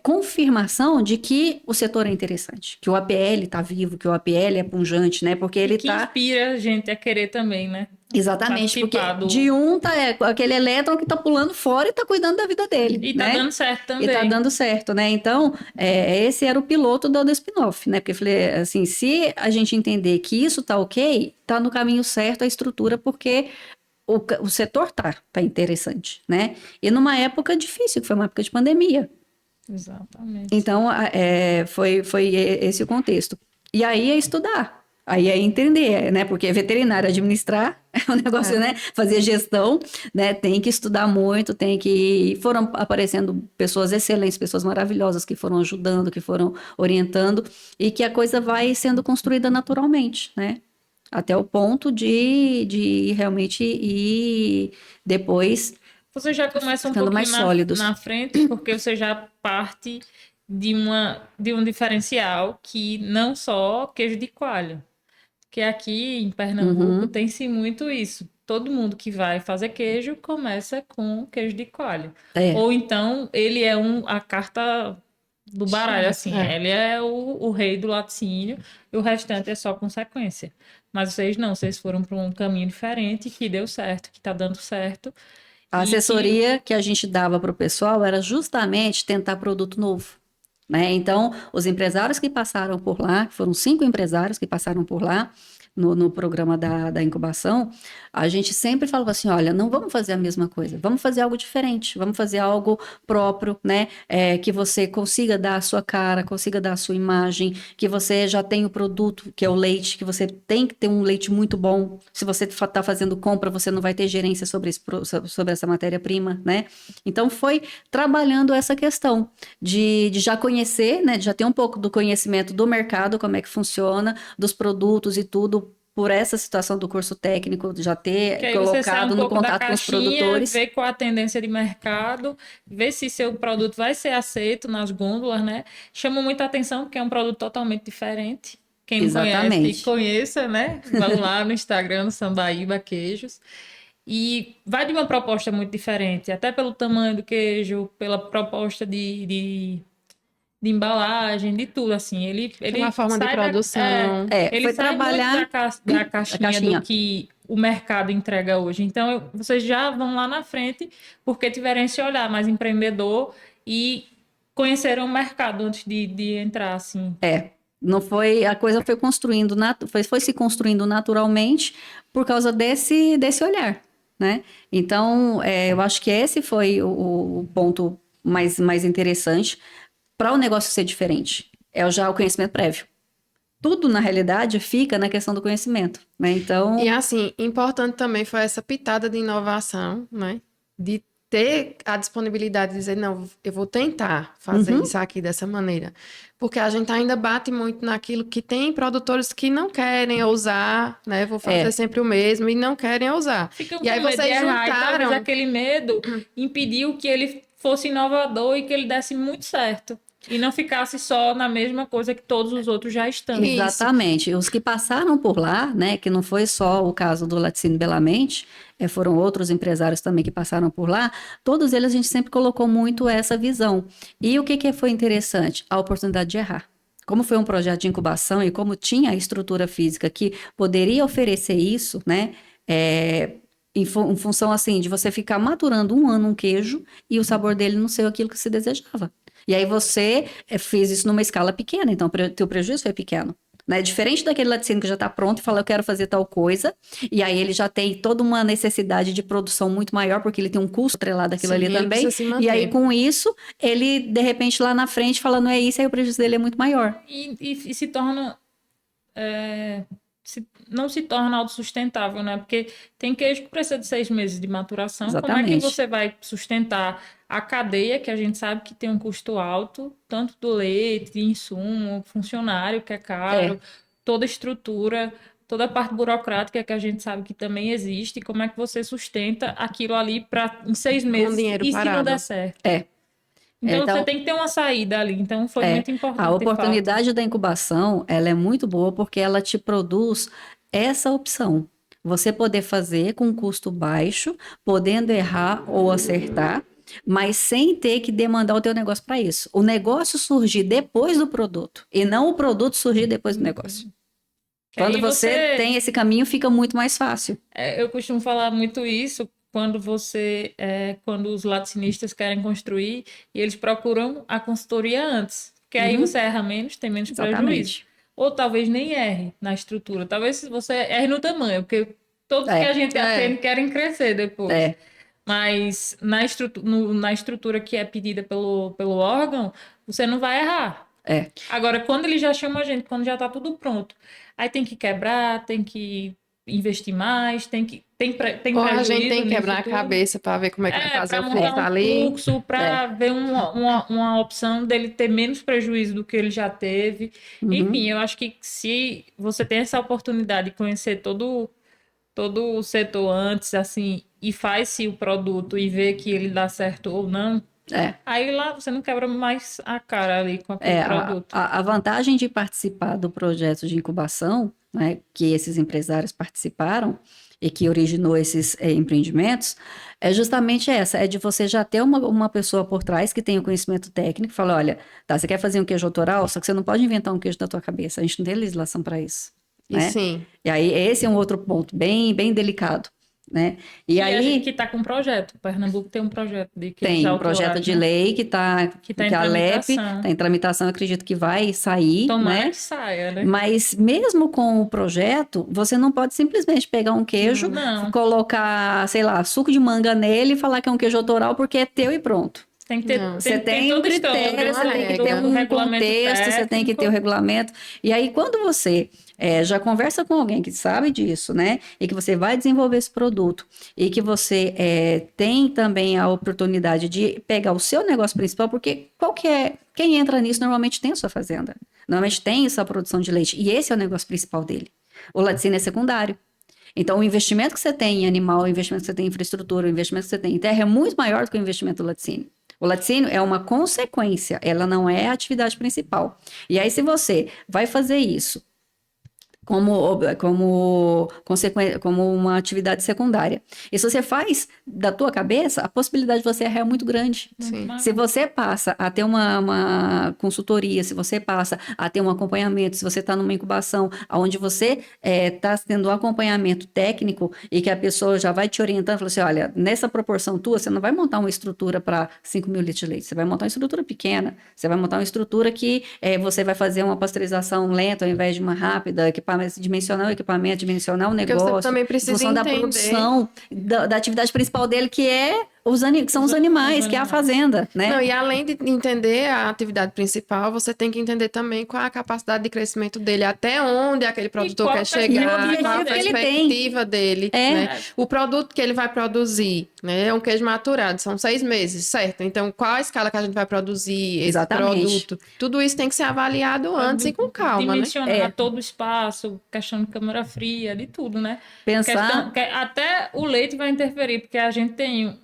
C: confirmação de que o setor é interessante, que o APL está vivo, que o APL é pujante, né? Porque
A: E
C: ele
A: que
C: está.
A: inspira a gente a querer também, né?
C: Exatamente, porque
A: Participar
C: de um tá aquele elétron que tá pulando fora e tá cuidando da vida dele,
A: E tá
C: né?
A: dando certo
C: E tá
A: também.
C: dando certo, né? Então, esse era o piloto do spin-off, né? Porque eu falei assim, se a gente entender que isso tá ok, tá no caminho certo a estrutura, porque o setor tá interessante, né? E numa época difícil, que foi uma época de pandemia.
A: Exatamente.
C: Então, foi esse o contexto. E aí é estudar, aí é entender, né? Porque veterinário administrar é um negócio, né? Fazer gestão, né? Tem que estudar muito, tem que... Foram aparecendo pessoas excelentes, pessoas maravilhosas que foram ajudando, que foram orientando, e que a coisa vai sendo construída naturalmente, né? Até o ponto de realmente ir depois
A: Você já começa um
C: ficando mais
A: pouquinho
C: sólidos.
A: na frente, porque você já parte de um diferencial que não só queijo de coalho. Que aqui em Pernambuco
C: Uhum,
A: tem-se muito isso. Todo mundo que vai fazer queijo começa com queijo de coalho.
C: é.
A: Ou então ele é a carta do baralho, assim. Ele é o rei do laticínio e o restante é só consequência. Mas vocês não, vocês foram para um caminho diferente que deu certo, que está dando certo.
C: A
A: E que
C: assessoria que a gente dava para o pessoal era justamente tentar produto novo. né? Então, os empresários que passaram por lá, foram 5 empresários que passaram por lá, no programa da incubação, a gente sempre falava assim, olha, não vamos fazer a mesma coisa, vamos fazer algo diferente, vamos fazer algo próprio, né? Que você consiga dar a sua cara, consiga dar a sua imagem, que você já tem o produto, que é o leite, que você tem que ter um leite muito bom. Se você está fazendo compra, você não vai ter gerência sobre essa matéria-prima, né? Então, foi trabalhando essa questão de já conhecer, né? De já ter um pouco do conhecimento do mercado, como é que funciona, dos produtos e tudo, por essa situação do curso técnico, já
A: Que
C: ter
A: aí você sai
C: colocado
A: um
C: no
A: pouco da
C: contato com os
A: caixinha,
C: produtores.
A: vê qual a tendência de mercado, vê se seu produto vai ser aceito nas gôndolas, né? Chama muita atenção porque é um produto totalmente diferente. Quem não conhece,
C: Exatamente.
A: conheça, né? Vão lá no Instagram, no Sambaíba Queijos. E vai de uma proposta muito diferente, até pelo tamanho do queijo, pela proposta de embalagem, de tudo, assim.
B: Pela
A: Ele
B: forma de
A: sai
B: produção.
A: ele
C: Foi
A: sai muito
C: trabalhar
A: da
C: a
A: caixinha do
C: caixinha.
A: que o mercado entrega hoje. Então, vocês já vão lá na frente porque tiveram esse olhar mais empreendedor e conheceram o mercado antes de entrar, assim.
C: Não foi, a coisa foi construindo, foi se construindo naturalmente por causa desse olhar, né? Então, eu acho que esse foi o ponto mais interessante para o negócio ser diferente. É já o conhecimento prévio. Tudo, na realidade, fica na questão do conhecimento, né?
B: E
C: Então,
B: assim, importante também foi essa pitada de inovação, né? De ter a disponibilidade de dizer, não, eu vou tentar fazer
C: uhum,
B: isso aqui dessa maneira. Porque a gente ainda bate muito naquilo que tem produtores que não querem ousar, né? Vou fazer
C: é,
B: sempre o mesmo e não querem ousar.
A: Ficam
B: E
A: com
B: aí
A: medo de
B: vocês
A: errar e talvez
B: juntaram.
A: aquele medo impediu que ele fosse inovador e que ele desse muito certo. E não ficasse só na mesma coisa que todos os outros já estão.
B: Isso.
C: exatamente. Os que passaram por lá, né, que não foi só o caso do Laticínio Belamente, foram outros empresários também que passaram por lá, todos eles a gente sempre colocou muito essa visão. E o que foi interessante? A oportunidade de errar. Como foi um projeto de incubação e como tinha a estrutura física que poderia oferecer isso, né, em função assim de você ficar maturando um ano um queijo e o sabor dele não ser aquilo que se desejava. E aí você fez isso numa escala pequena, então o teu prejuízo foi pequeno. Né? Diferente daquele laticínio que já está pronto e fala, eu quero fazer tal coisa, e aí ele já tem toda uma necessidade de produção muito maior, porque ele tem um custo atrelado àquilo
B: Sim,
C: ali
B: ele
C: também,
B: precisa se
C: e aí
B: manter.
C: com isso, ele de repente lá na frente fala, não é isso, aí o prejuízo dele é muito maior.
A: E se torna não se torna autossustentável, né? Porque tem queijo que precisa de 6 meses de maturação. Como é que
C: Exatamente.
A: você vai sustentar a cadeia, que a gente sabe que tem um custo alto, tanto do leite, de insumo, funcionário, que é caro,
C: É,
A: toda a estrutura, toda a parte burocrática que a gente sabe que também existe. Como é que você sustenta aquilo ali em seis
B: Com
A: meses
B: dinheiro
A: e se não der
B: parado.
A: certo?
C: é.
A: Então você
C: Então,
A: tem que ter uma saída ali. Então foi muito
C: a
A: importante, de fato.
C: oportunidade da incubação, ela é muito boa porque ela te produz essa opção. Você poder fazer com um custo baixo, podendo errar ou acertar, mas sem ter que demandar o teu negócio para isso. O negócio surgir depois do produto e não o produto surgir depois do negócio.
A: Que
C: Quando
A: aí
C: você
A: você
C: tem esse caminho, fica muito mais fácil.
A: eu costumo falar muito isso quando os laticínios querem construir e eles procuram a consultoria antes, que aí
C: Uhum,
A: você erra menos, tem menos prejuízo.
C: exatamente.
A: Ou talvez nem erre na estrutura, talvez você erre no tamanho, porque todos que a
C: É,
A: gente atende
B: É.
A: querem crescer depois.
C: é,
A: Mas na estrutura que é pedida pelo órgão, você não vai errar.
C: é.
A: Agora, quando ele já chama a gente, quando já está tudo pronto, aí tem que quebrar, tem que investir mais, tem
B: Ou a gente
A: prejuízo
B: tem que
A: nisso
B: quebrar a
A: tudo.
B: cabeça para ver como é que vai fazer
A: Para
B: o
A: montar
B: fluxo
A: um
B: ali.
A: fluxo,
C: É.
A: para ver uma opção dele ter menos prejuízo do que ele já teve.
C: Uhum.
A: Enfim, eu acho que se você tem essa oportunidade de conhecer todo o setor antes, assim, e faz-se o produto e vê que ele dá certo ou não,
C: É.
A: aí lá você não quebra mais a cara ali com aquele
C: É,
A: produto.
C: a vantagem de participar do projeto de incubação, né, que esses empresários participaram e que originou esses empreendimentos, é justamente essa, é de você já ter uma pessoa por trás que tenha o conhecimento técnico, fala, olha, tá, você quer fazer um queijo autoral, só que você não pode inventar um queijo da tua cabeça, a gente não tem legislação para isso,
B: E
C: né?
B: sim,
C: E aí esse é um outro ponto bem delicado. né? E
A: a
C: aí
A: gente que está com um projeto. Pernambuco tem um projeto de queijos
C: tem um
A: autorais,
C: projeto de
A: né?
C: lei que
A: Que tá em
C: a LEP
A: tramitação.
C: está em tramitação, eu acredito que vai sair,
A: Tomara
C: né?
A: que saia, né?
C: Mas mesmo com o projeto, você não pode simplesmente pegar um queijo,
A: Não.
C: colocar, sei lá, suco de manga nele e falar que é um queijo autoral porque é teu e pronto.
A: Tem que ter,
B: Não.
C: Você tem um
A: toda a história,
C: critério, você
B: uma
C: tem que
B: regra,
C: ter
A: do
C: um
A: regulamento
C: contexto, você tem que ter o
A: técnico.
C: regulamento. E aí, quando você já conversa com alguém que sabe disso, né? E que você vai desenvolver esse produto e que você tem também a oportunidade de pegar o seu negócio principal, porque quem entra nisso normalmente tem a sua fazenda, normalmente tem essa produção de leite, e esse é o negócio principal dele. O laticínio é secundário. Então, o investimento que você tem em animal, o investimento que você tem em infraestrutura, o investimento que você tem em terra é muito maior do que o investimento do laticínio. O laticínio é uma consequência, ela não é a atividade principal. E aí, se você vai fazer isso como uma atividade secundária. E se você faz da tua cabeça, a possibilidade de você errar é muito grande.
B: Sim.
C: Se você passa a ter uma consultoria, se você passa a ter um acompanhamento, se você está numa incubação, onde você está tendo um acompanhamento técnico e que a pessoa já vai te orientando, fala assim, olha, nessa proporção tua, você não vai montar uma estrutura para 5 mil litros de leite, você vai montar uma estrutura pequena, você vai montar uma estrutura que você vai fazer uma pasteurização lenta ao invés de uma rápida, dimensionar o equipamento, dimensionar o
B: Porque você
C: negócio,
B: também
C: em
B: precisa
C: função da
B: entender.
C: produção, da atividade principal dele, que são os animais, que é a fazenda, né?
B: Não, e além de entender a atividade principal, você tem que entender também qual é a capacidade de crescimento dele, até onde aquele produtor
A: qual
B: quer
A: a
B: chegar,
C: perspectiva
B: qual a
C: que ele tem.
B: perspectiva dele,
C: É.
B: né? O produto que ele vai produzir, né? É um queijo maturado, são 6 meses, certo? Então, qual a escala que a gente vai produzir esse
C: Exatamente.
B: produto? Tudo isso tem que ser avaliado antes e com calma, né?
A: Dimensionar todo o espaço, questão de câmara fria, de tudo, né?
C: Pensar
A: Até o leite vai interferir, porque a gente tem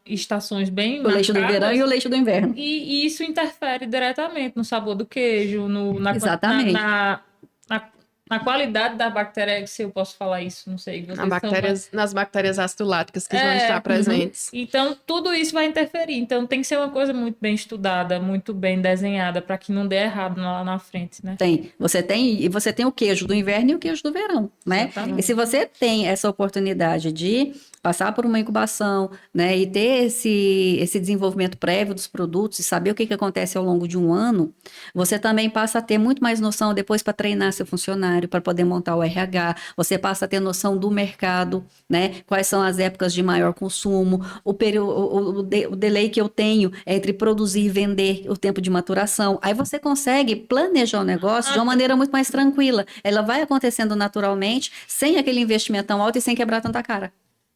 A: estações bem
C: o leite do verão
A: marcadas
C: e o leite do inverno.
A: e isso interfere diretamente no sabor do queijo,
C: Exatamente.
A: na qualidade da bactéria, se eu posso falar isso, não sei.
B: Nas bactérias acidoláticas que vão estar presentes.
A: Então, tudo isso vai interferir. Então, tem que ser uma coisa muito bem estudada, muito bem desenhada, para que não dê errado lá na frente, né?
C: Você tem o queijo do inverno e o queijo do verão, né?
A: Exatamente.
C: E se você tem essa oportunidade de passar por uma incubação, né, e ter esse desenvolvimento prévio dos produtos e saber o que acontece ao longo de um ano, você também passa a ter muito mais noção depois para treinar seu funcionário, para poder montar o RH, você passa a ter noção do mercado, né? Quais são as épocas de maior consumo, o delay que eu tenho entre produzir e vender, o tempo de maturação. Aí você consegue planejar o negócio de uma maneira muito mais tranquila. Ela vai acontecendo naturalmente, sem aquele investimento tão alto e sem quebrar tanta cara.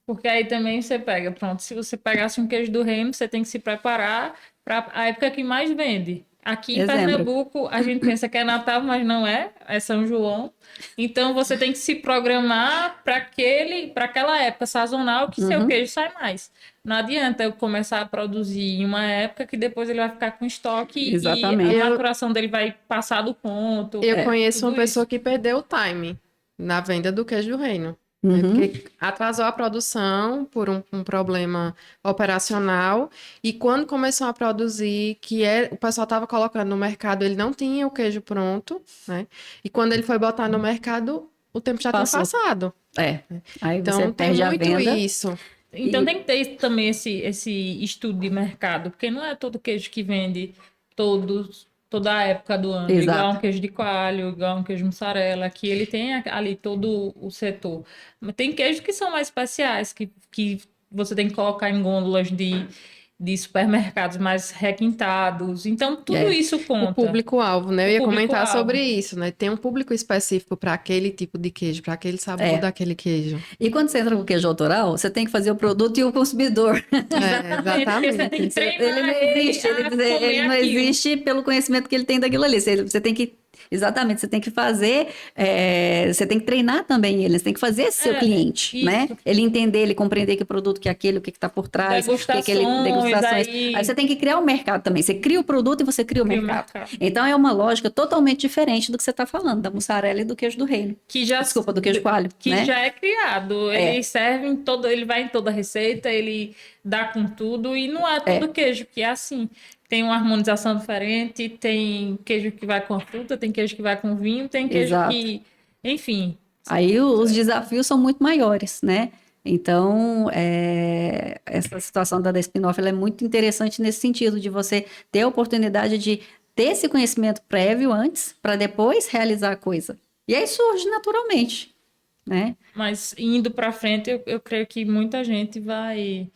A: Porque aí também você pega, pronto, se você pegasse um queijo do reino, você tem que se preparar para a época que mais vende. Aqui em Pernambuco, a gente pensa que é Natal, mas não é, é São João. Então, você tem que se programar para aquela época sazonal que seu queijo sai mais. Não adianta eu começar a produzir em uma época que depois ele vai ficar com estoque.
C: Exatamente.
A: E a maturação dele vai passar do ponto.
B: Eu conheço uma pessoa
A: isso.
B: que perdeu o time na venda do queijo do reino. Né? Porque atrasou a produção por um problema operacional e quando começou a produzir, o pessoal estava colocando no mercado, ele não tinha o queijo pronto, né? E quando ele foi botar no mercado, o tempo já tinha passado.
C: Aí
B: então
C: você perde
B: tem
C: a
B: muito
C: venda.
B: isso.
A: Então tem que ter também esse estudo de mercado, porque não é todo queijo que vende toda a época do ano.
C: Exato.
A: Igual um queijo de coalho, igual um queijo mussarela, que ele tem ali todo o setor. Mas tem queijos que são mais especiais, que você tem que colocar em gôndolas de supermercados mais requintados. Então, tudo isso conta.
B: O público-alvo, né? Eu ia comentar
A: público-alvo.
B: sobre isso, né? Tem um público específico para aquele tipo de queijo, para aquele sabor daquele queijo.
C: E quando você entra com queijo autoral, você tem que fazer o produto e o consumidor.
A: Porque você tem que treinar
C: Ele não existe,
A: a comer
C: ele não
A: aquilo.
C: existe pelo conhecimento que ele tem daquilo ali. Você tem que Exatamente, você tem que fazer, você tem que treinar também ele, você tem que fazer esse seu cliente,
A: isso.
C: né? Ele entender, ele compreender que produto que é aquele, o que está por trás, degustações. Aí você tem que criar o mercado também. Você cria o produto e você cria o mercado. Então é uma lógica totalmente diferente do que você está falando, da mussarela e do queijo do reino. Desculpa, do queijo coalho.
A: Que
C: né?
A: já é criado. Ele serve ele vai em toda receita, ele dá com tudo, e não é todo queijo que é assim. Tem uma harmonização diferente, tem queijo que vai com a fruta, tem queijo que vai com vinho, tem queijo que... Enfim.
C: Aí os desafios são muito maiores, né? Então, essa situação da spin-off ela é muito interessante nesse sentido, de você ter a oportunidade de ter esse conhecimento prévio antes, para depois realizar a coisa. E aí surge naturalmente, né?
A: Mas indo para frente, eu creio que muita gente vai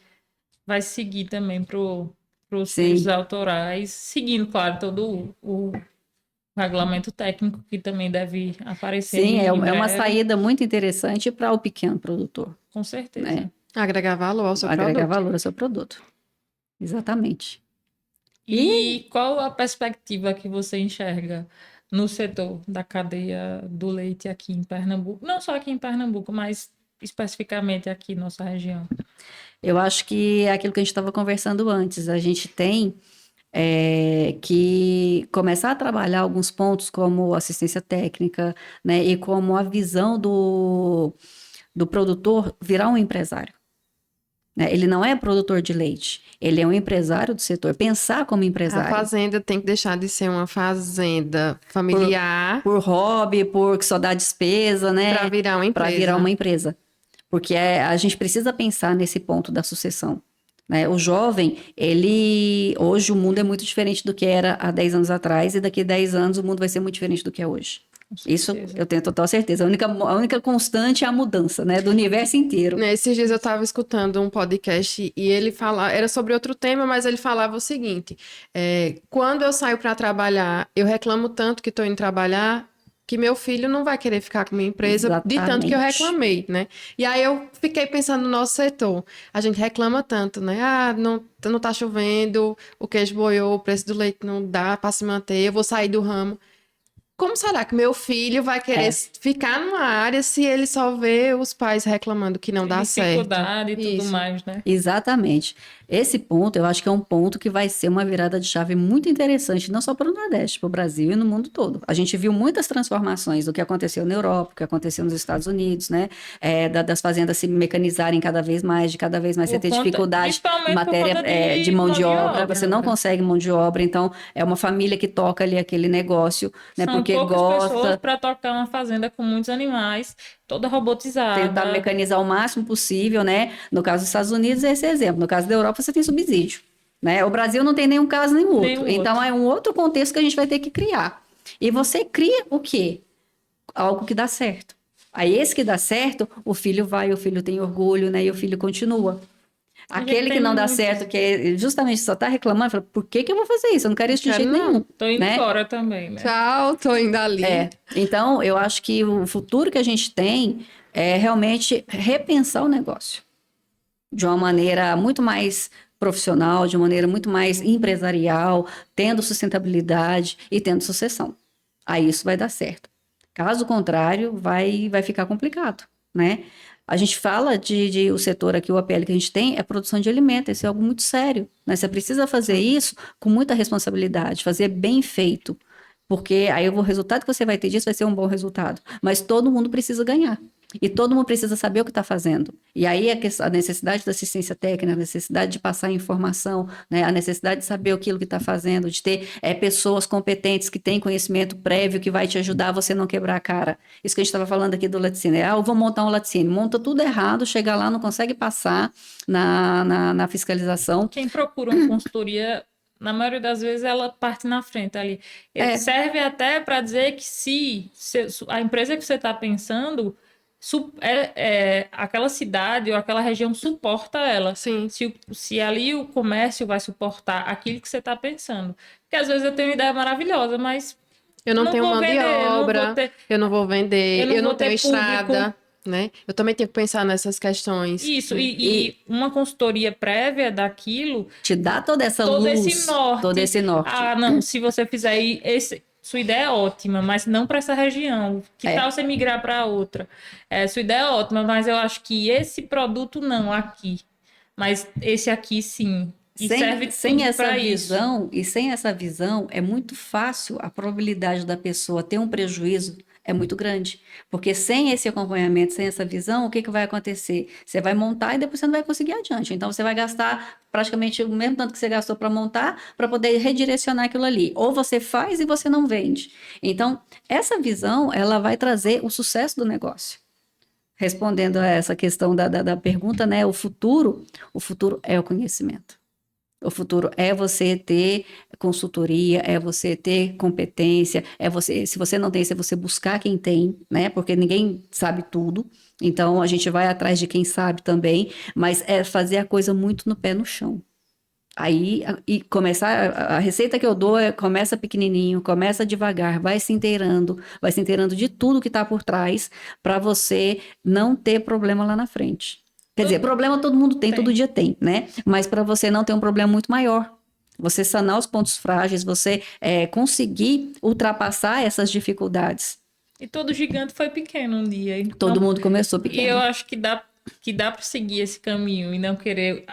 A: seguir também para os direitos
C: Sim,
A: autorais, seguindo, claro, todo o regulamento técnico que também deve aparecer
C: sim, é
A: em
C: uma
A: breve,
C: saída muito interessante para o pequeno produtor,
A: com
C: né?
A: certeza.
B: Agregar valor ao seu
C: Agregar
B: produto.
C: valor ao seu produto. Exatamente. E
A: E qual a perspectiva que você enxerga no setor da cadeia do leite aqui em Pernambuco? Não só aqui em Pernambuco, mas especificamente aqui na nossa região.
C: eu acho que é aquilo que a gente estava conversando antes, a gente tem que começar a trabalhar alguns pontos como assistência técnica, né, e como a visão do produtor virar um empresário, né? Ele não é produtor de leite, ele é um empresário do setor, pensar como
B: A
C: empresário.
B: fazenda tem que deixar de ser uma fazenda
C: Por,
B: familiar
C: por hobby, por que só dá despesa, né?
B: para virar uma
C: Para virar
B: empresa.
C: uma empresa. Porque a gente precisa pensar nesse ponto da sucessão, né? O jovem, hoje o mundo é muito diferente do que era há 10 anos atrás, e daqui a 10 anos o mundo vai ser muito diferente do que é hoje.
A: Com
C: Isso
A: certeza.
C: eu tenho total certeza. A única constante é a mudança, né? Do universo inteiro.
B: Nesses dias eu estava escutando um podcast e ele falava, era sobre outro tema, mas ele falava o seguinte: quando eu saio para trabalhar, eu reclamo tanto que estou indo trabalhar que meu filho não vai querer ficar com minha empresa de tanto que eu
C: Exatamente.
B: reclamei, né? E aí eu fiquei pensando no nosso setor. A gente reclama tanto, né? Ah, não tá chovendo, o queijo boiou, o preço do leite não dá para se manter, eu vou sair do ramo. Como será que meu filho vai querer ficar numa área se ele só vê os pais reclamando que não dá certo?
A: Dificuldade e tudo
B: Isso.
A: mais, né?
C: Exatamente. Esse ponto, eu acho que é um ponto que vai ser uma virada de chave muito interessante, não só para o Nordeste, para o Brasil e no mundo todo. A gente viu muitas transformações do que aconteceu na Europa, o que aconteceu nos Estados Unidos, né? Das fazendas se mecanizarem cada vez mais, de cada vez mais você ter dificuldade em
A: Principalmente por
C: matéria,
A: conta
C: de mão de obra, você não
B: obra.
C: consegue mão de obra, então é uma família que toca ali aquele negócio, né?
A: São
C: Porque
A: poucas pessoas
C: gosta,
A: para tocar uma fazenda com muitos animais, toda
C: tentar
A: robotizada.
C: mecanizar o máximo possível, né? No caso dos Estados Unidos, é esse exemplo. No caso da Europa, você tem subsídio, né? O Brasil não tem nenhum caso nem outro.
A: Nenhum
C: Então,
A: outro.
C: é um outro contexto que a gente vai ter que criar. E você cria o quê? Algo que dá certo. Aí, esse que dá certo, o filho vai, o filho tem orgulho, né? E o filho continua.
A: A gente
C: Aquele que
A: tem
C: não dá
A: muitos.
C: certo, que justamente só está reclamando, fala, por que que eu vou fazer isso? Eu não quero isso de
B: Quero
C: jeito
B: não.
C: nenhum,
A: Tô indo
C: né?
A: embora também, né?
B: Tchau, tô indo ali.
C: Então, eu acho que o futuro que a gente tem é realmente repensar o negócio de uma maneira muito mais profissional, de uma maneira muito mais empresarial, tendo sustentabilidade e tendo sucessão. Aí isso vai dar certo. Caso contrário, vai ficar complicado, né? A gente fala o setor aqui, o APL que a gente tem, é produção de alimentos, isso é algo muito sério, né? Você precisa fazer isso com muita responsabilidade, fazer bem feito, porque aí o resultado que você vai ter disso vai ser um bom resultado. Mas todo mundo precisa ganhar. E todo mundo precisa saber o que está fazendo. E aí a necessidade da assistência técnica, a necessidade de passar informação, né? A necessidade de saber aquilo que está fazendo, de ter pessoas competentes que têm conhecimento prévio que vai te ajudar a você não quebrar a cara. Isso que a gente estava falando aqui do laticínio. Eu vou montar um laticínio. Monta tudo errado, chega lá, não consegue passar na fiscalização.
A: Quem procura uma consultoria, na maioria das vezes, ela parte na frente ali. Serve até para dizer que se a empresa que você está pensando, aquela cidade ou aquela região suporta ela.
B: Sim.
A: Se ali o comércio vai suportar aquilo que você está pensando. Porque às vezes eu tenho uma ideia maravilhosa, mas
B: Eu não tenho
A: vou
B: mão de
A: vender,
B: obra, eu não vou vender,
A: eu
B: eu
A: não
B: não
A: vou
B: tenho
A: ter
B: estrada, né? Eu também tenho que pensar nessas questões.
A: Isso, e uma consultoria prévia daquilo
C: Te dá toda essa
A: todo
C: luz,
A: esse norte.
C: todo esse norte.
A: Ah, não, se você fizer sua ideia é ótima, mas não para essa região. Que tal você migrar para outra? Sua ideia é ótima, mas eu acho que esse produto não aqui. Mas esse aqui sim. E serve
C: sem
A: tudo
C: essa
A: para isso.
C: visão, e sem essa visão, é muito fácil a probabilidade da pessoa ter um prejuízo é muito grande. Porque sem esse acompanhamento, sem essa visão, o que que vai acontecer? Você vai montar e depois você não vai conseguir adiante. Então você vai gastar praticamente o mesmo tanto que você gastou para montar, para poder redirecionar aquilo ali. Ou você faz e você não vende. Então, essa visão, ela vai trazer o sucesso do negócio. respondendo a essa questão da pergunta, né? O futuro é o conhecimento. O futuro é você ter consultoria, é você ter competência, é você, se você não tem, é você buscar quem tem, né? Porque ninguém sabe tudo. Então a gente vai atrás de quem sabe também, mas é fazer a coisa muito no pé no chão. Aí, e começar, a receita que eu dou é começa pequenininho, começa devagar, vai se inteirando de tudo que está por trás, para você não ter problema lá na frente. Quer dizer, problema todo mundo tem, todo
A: Tem.
C: dia tem, né? Mas para você não ter um problema muito maior. Você sanar os pontos frágeis, você conseguir ultrapassar essas dificuldades.
A: E todo gigante foi pequeno um dia.
C: Todo
A: Então,
C: mundo começou
A: e eu
C: pequeno.
A: acho que dá para seguir esse caminho e não querer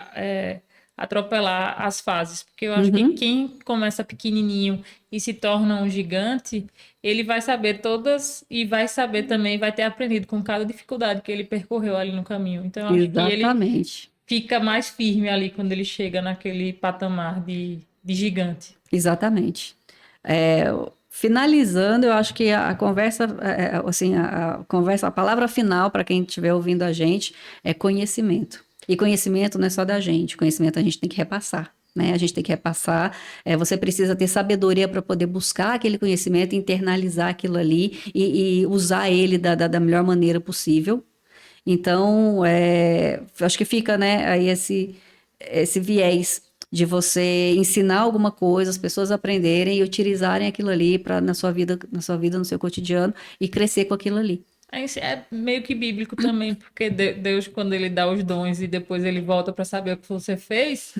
A: atropelar as fases. Porque eu acho que
C: Uhum,
A: quem começa pequenininho e se torna um gigante, ele vai saber todas e vai saber também, vai ter aprendido com cada dificuldade que ele percorreu ali no caminho. Então, eu acho que ele
C: exatamente.
A: fica mais firme ali quando ele chega naquele patamar de gigante.
C: Exatamente. É, finalizando, eu acho que a conversa, assim, a conversa, a palavra final para quem estiver ouvindo a gente é conhecimento. E conhecimento não é só da gente, conhecimento a gente tem que repassar. Né? A gente tem que repassar. Você precisa ter sabedoria para poder buscar aquele conhecimento, internalizar aquilo ali e usar ele da melhor maneira possível. Então, acho que fica, né, aí esse viés de você ensinar alguma coisa, as pessoas aprenderem e utilizarem aquilo ali para na sua vida, no seu cotidiano e crescer com aquilo ali.
A: É meio que bíblico também, porque Deus, quando ele dá os dons e depois ele volta para saber o que você fez,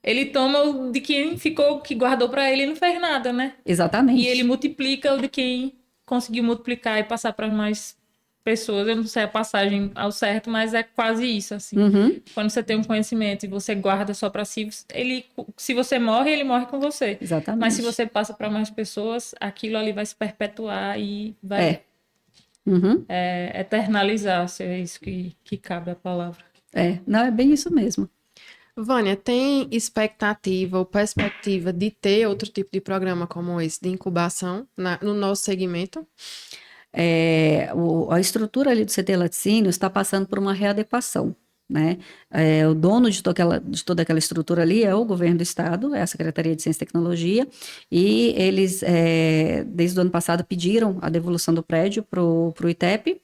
A: ele toma o de quem ficou, que guardou para ele e não fez nada, né? E ele
C: Exatamente.
A: multiplica o de quem conseguiu multiplicar e passar para mais pessoas. Eu não sei a passagem ao certo, mas é quase isso, assim.
C: Uhum,
A: Quando você tem um conhecimento e você guarda só para si, ele, se você morre, ele morre com você. Mas se
C: exatamente.
A: você passa para mais pessoas, aquilo ali vai se perpetuar e vai
C: É. Uhum,
A: eternalizar, se é isso que cabe a palavra.
C: não, é bem isso mesmo.
B: Vânia, tem expectativa ou perspectiva de ter outro tipo de programa como esse, de incubação, no nosso segmento?
C: A estrutura ali do CT Laticínio está passando por uma readequação, né? O dono de toda aquela estrutura ali é o governo do estado, é a Secretaria de Ciência e Tecnologia, e eles, desde o ano passado, pediram a devolução do prédio para o ITEP,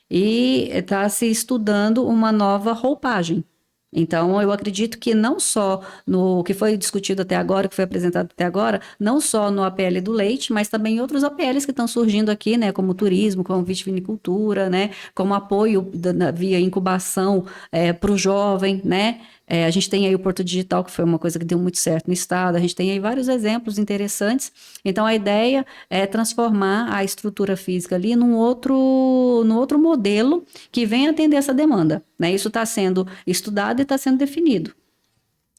C: e está se estudando uma nova roupagem. Então, eu acredito que não só no que foi discutido até agora, que foi apresentado até agora, não só no APL do leite, mas também em outros APLs que estão surgindo aqui, né, como turismo, como vitivinicultura, né, como apoio via incubação para o jovem, né. A gente tem aí o Porto Digital, que foi uma coisa que deu muito certo no estado, a gente tem aí vários exemplos interessantes. Então, a ideia é transformar a estrutura física ali num outro modelo que venha atender essa demanda, né? Isso está sendo estudado e está sendo definido.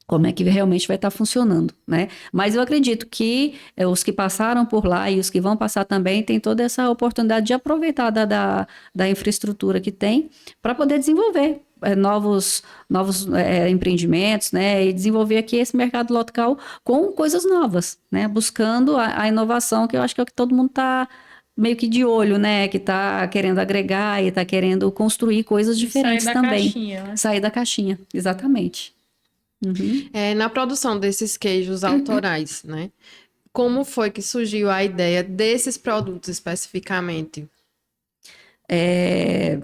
C: Como é que realmente vai estar funcionando, né? Mas eu acredito que os que passaram por lá e os que vão passar também têm toda essa oportunidade de aproveitar da infraestrutura que tem para poder desenvolver novos empreendimentos, né? E desenvolver aqui esse mercado local com coisas novas, né? Buscando a inovação, que eu acho que é o que todo mundo está meio que de olho, né? Que está querendo agregar e está querendo construir coisas
A: E sair
C: diferentes
A: da
C: também.
A: caixinha, né?
C: Sair da caixinha, exatamente. Uhum.
B: Na produção desses queijos autorais, né? Como foi que surgiu a ideia desses produtos especificamente?
C: É,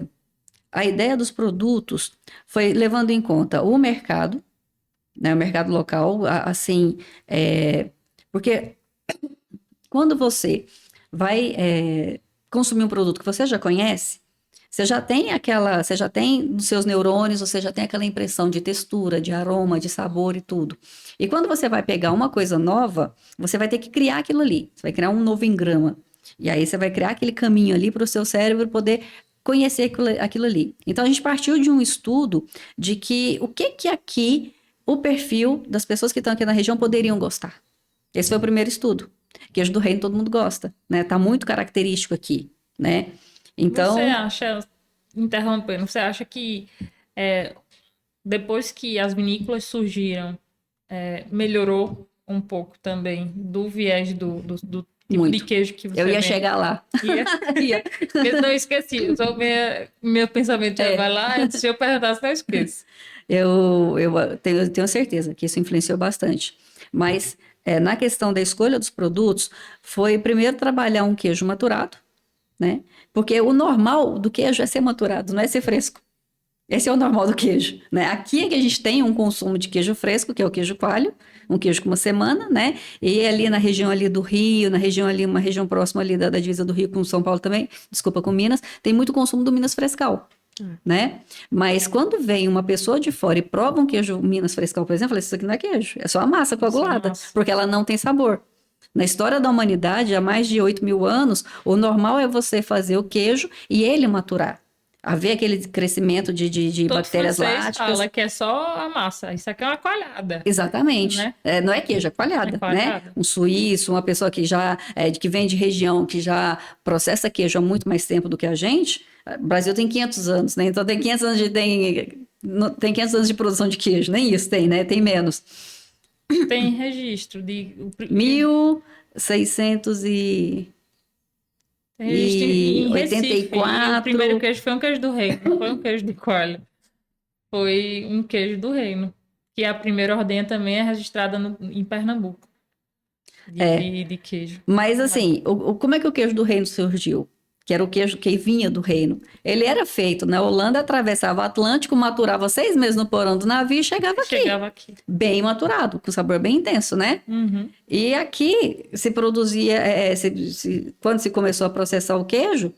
C: a ideia dos produtos foi levando em conta o mercado, né, o mercado local, assim, porque quando você vai consumir um produto que você já conhece, você já tem nos seus neurônios, você já tem aquela impressão de textura, de aroma, de sabor e tudo. E quando você vai pegar uma coisa nova, você vai ter que criar aquilo ali, você vai criar um novo engrama. E aí você vai criar aquele caminho ali para o seu cérebro poder conhecer aquilo ali. Então a gente partiu de um estudo de que o que aqui o perfil das pessoas que estão aqui na região poderiam gostar. Esse foi o primeiro estudo. Queijo do reino todo mundo gosta, né? Tá muito característico aqui, né?
A: Você
C: Então,
A: acha, interrompendo, você acha que depois que as vinícolas surgiram, melhorou um pouco também do viés tipo
C: Muito.
A: de queijo que você
C: Eu ia
A: vende?
C: chegar lá.
A: Ia?
C: Ia.
A: Eu não esqueci. Só meu pensamento já vai lá. Se eu perguntasse, não esqueço.
C: Eu tenho certeza que isso influenciou bastante. Mas na questão da escolha dos produtos, foi primeiro trabalhar um queijo maturado, né? Porque o normal do queijo é ser maturado, não é ser fresco. Esse é o normal do queijo, né? Aqui é que a gente tem um consumo de queijo fresco, que é o queijo coalho, um queijo com uma semana, né? E ali na região ali do Rio, na região ali, uma região próxima ali da divisa do Rio com São Paulo também, desculpa, com Minas, tem muito consumo do Minas Frescal, né? Mas quando vem uma pessoa de fora e prova um queijo Minas Frescal, por exemplo, fala, isso aqui não é queijo, é só a massa coagulada,
A: massa.
C: porque ela não tem sabor. Na história da humanidade, há mais de 8.000 anos, o normal é você fazer o queijo e ele maturar. Haver aquele crescimento de
A: Todo
C: bactérias
A: francês
C: láticas.
A: fala que é só a massa. Isso aqui é uma coalhada,
C: Exatamente.
A: né?
C: Não é queijo, é
A: É
C: coalhada, né?
A: coalhada.
C: Um suíço, uma pessoa que que vem de região, que já processa queijo há muito mais tempo do que a gente. O Brasil tem 500 anos, né? Então tem 500 anos tem 500 anos de produção de queijo. Nem isso tem, né? Tem menos.
A: Tem registro de...
C: 1600
A: Tem registro em
C: oitenta e
A: Recife. E o primeiro
C: quatro.
A: queijo foi um queijo do reino, não foi um queijo de coalho. Foi um queijo do reino. Que a primeira ordenha também é registrada em Pernambuco. De queijo.
C: Mas assim, como é que o queijo do reino surgiu? Que era o queijo que vinha do reino. Ele era feito na Holanda, atravessava o Atlântico, maturava 6 meses no porão do navio e chegava aqui.
A: Chegava aqui.
C: Bem maturado, com sabor bem intenso, né?
A: Uhum.
C: E aqui se produzia, quando se começou a processar o queijo,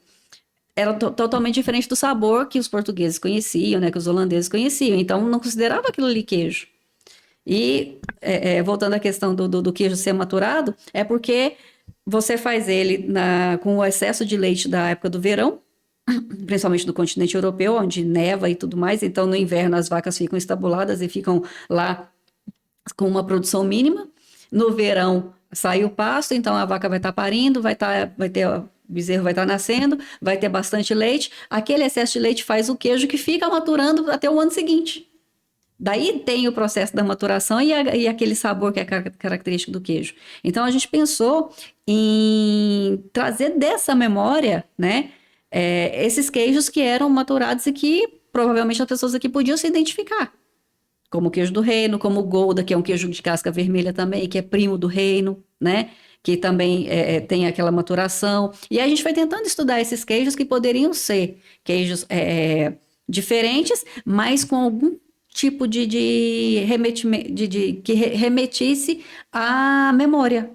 C: era totalmente diferente do sabor que os portugueses conheciam, né? Que os holandeses conheciam. Então, não considerava aquilo ali queijo. E, voltando à questão do queijo ser maturado, é porque você faz ele com o excesso de leite da época do verão, principalmente do continente europeu, onde neva e tudo mais. Então, no inverno, as vacas ficam estabuladas e ficam lá com uma produção mínima. No verão, sai o pasto, então a vaca vai estar parindo, o bezerro vai estar nascendo, vai ter bastante leite. Aquele excesso de leite faz o queijo que fica maturando até o ano seguinte. Daí tem o processo da maturação e aquele sabor que é característico do queijo. Então, a gente pensou em trazer dessa memória, né, esses queijos que eram maturados e que provavelmente as pessoas aqui podiam se identificar. Como o queijo do reino, como o Gouda, que é um queijo de casca vermelha também, que é primo do reino, né? Que também tem aquela maturação. E a gente foi tentando estudar esses queijos que poderiam ser queijos diferentes, mas com algum tipo que remetisse à memória.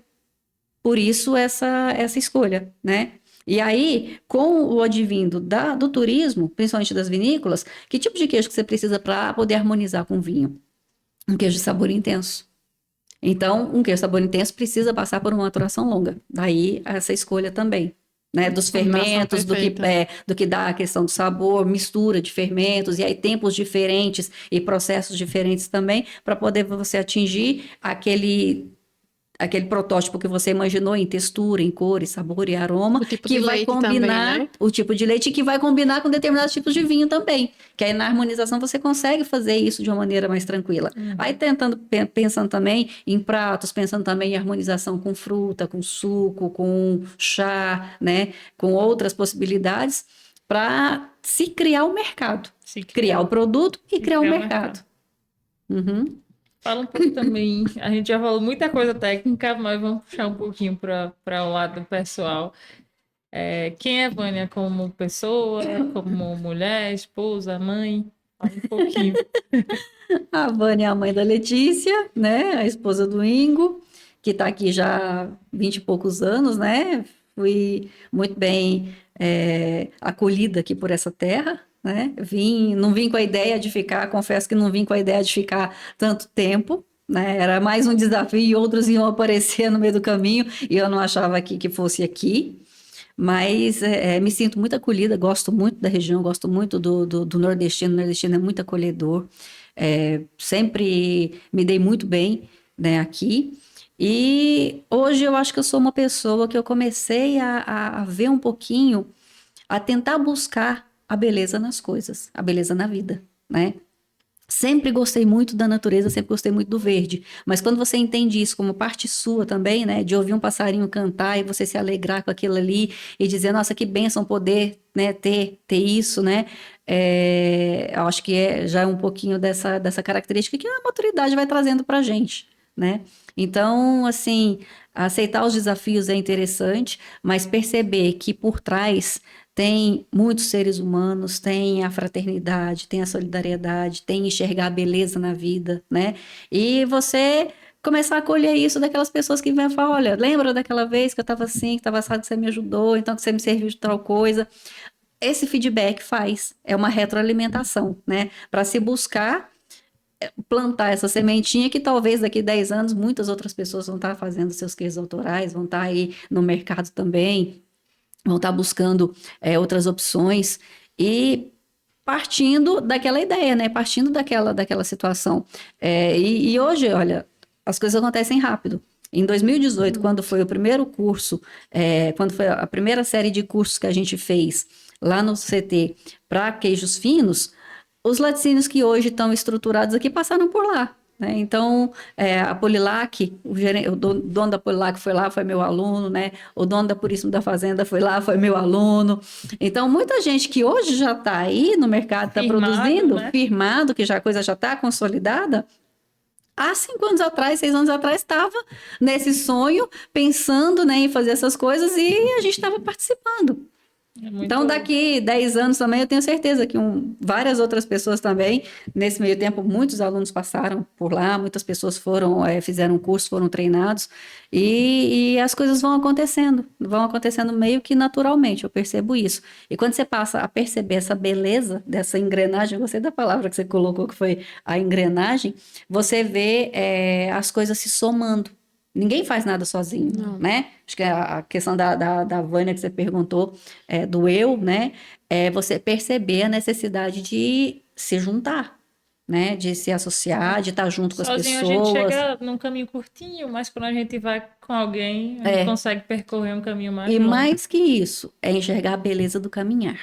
C: Por isso essa escolha, né? E aí, com o advindo do turismo, principalmente das vinícolas, que tipo de queijo que você precisa para poder harmonizar com o vinho? Um queijo de sabor intenso. Então, um queijo de sabor intenso precisa passar por uma maturação longa. Daí, essa escolha também, né? Dos fermentos, do que dá a questão do sabor, mistura de fermentos, e aí tempos diferentes e processos diferentes também, para poder você atingir aquele protótipo que você imaginou em textura, em cor, em sabor e aroma,
B: O tipo
C: que
B: de
C: vai
B: leite
C: combinar
B: também, né?
C: o tipo de leite que vai combinar com determinados tipos de vinho também. Que aí na harmonização você consegue fazer isso de uma maneira mais tranquila. Aí pensando também em pratos, pensando também em harmonização com fruta, com suco, com chá, né? Com outras possibilidades para se criar o mercado. Criar o produto e criar o mercado. Uhum.
A: Fala um pouco também, a gente já falou muita coisa técnica, mas vamos puxar um pouquinho para o lado pessoal. Quem é Vânia como pessoa, como mulher, esposa, mãe? Fala um pouquinho.
C: A Vânia é a mãe da Letícia, né? A esposa do Ingo, que está aqui já há 20 e poucos anos, né? Fui muito bem acolhida aqui por essa terra, né? Não vim com a ideia de ficar, confesso que não vim com a ideia de ficar tanto tempo, né? Era mais um desafio e outros iam aparecer no meio do caminho e eu não achava que fosse aqui. Mas me sinto muito acolhida, gosto muito da região, gosto muito do nordestino. O nordestino é muito acolhedor. Sempre me dei muito bem, né, aqui. E hoje eu acho que eu sou uma pessoa que eu comecei a ver um pouquinho, a tentar buscar a beleza nas coisas, a beleza na vida, né? Sempre gostei muito da natureza, sempre gostei muito do verde. Mas quando você entende isso como parte sua também, né? De ouvir um passarinho cantar e você se alegrar com aquilo ali e dizer, nossa, que bênção poder, né, ter isso, né? Eu acho que já é um pouquinho dessa característica que a maturidade vai trazendo pra gente, né? Então, assim, aceitar os desafios é interessante, mas perceber que por trás tem muitos seres humanos, tem a fraternidade, tem a solidariedade, tem enxergar a beleza na vida, né? E você começar a colher isso daquelas pessoas que vêm falar, olha, lembra daquela vez que eu estava assim, que estava assado, que você me ajudou, então que você me serviu de tal coisa. Esse feedback é uma retroalimentação, né? Para se buscar plantar essa sementinha que talvez daqui a 10 anos muitas outras pessoas vão estar fazendo seus queijos autorais, vão estar aí no mercado também, vão estar buscando outras opções e partindo daquela ideia, né? Partindo daquela situação. E hoje, olha, as coisas acontecem rápido. Em 2018, quando foi o primeiro curso, quando foi a primeira série de cursos que a gente fez lá no CT para queijos finos, os laticínios que hoje estão estruturados aqui passaram por lá. Né? Então, a Polilac, o dono da Polilac foi lá, foi meu aluno, né? O dono da Puríssimo da Fazenda foi lá, foi meu aluno. Então, muita gente que hoje já está aí no mercado, está produzindo, né? Firmado, que a coisa já está consolidada, há 5 anos atrás, 6 anos atrás, estava nesse sonho, pensando, né, em fazer essas coisas e a gente estava participando. Então, daqui 10 anos também, eu tenho certeza que várias outras pessoas também, nesse meio tempo, muitos alunos passaram por lá, muitas pessoas fizeram curso, foram treinados, e as coisas vão acontecendo meio que naturalmente, eu percebo isso. E quando você passa a perceber essa beleza dessa engrenagem, eu gostei da palavra que você colocou, que foi a engrenagem, você vê as coisas se somando. Ninguém faz nada sozinho, né? Acho que a questão da Vânia que você perguntou, do eu, né? É você perceber a necessidade de se juntar, né? De se associar, de estar junto com as pessoas.
A: Sozinho a gente chega num caminho curtinho, mas quando a gente vai com alguém, a gente consegue percorrer um caminho mais longo.
C: E mais que isso, é enxergar a beleza do caminhar.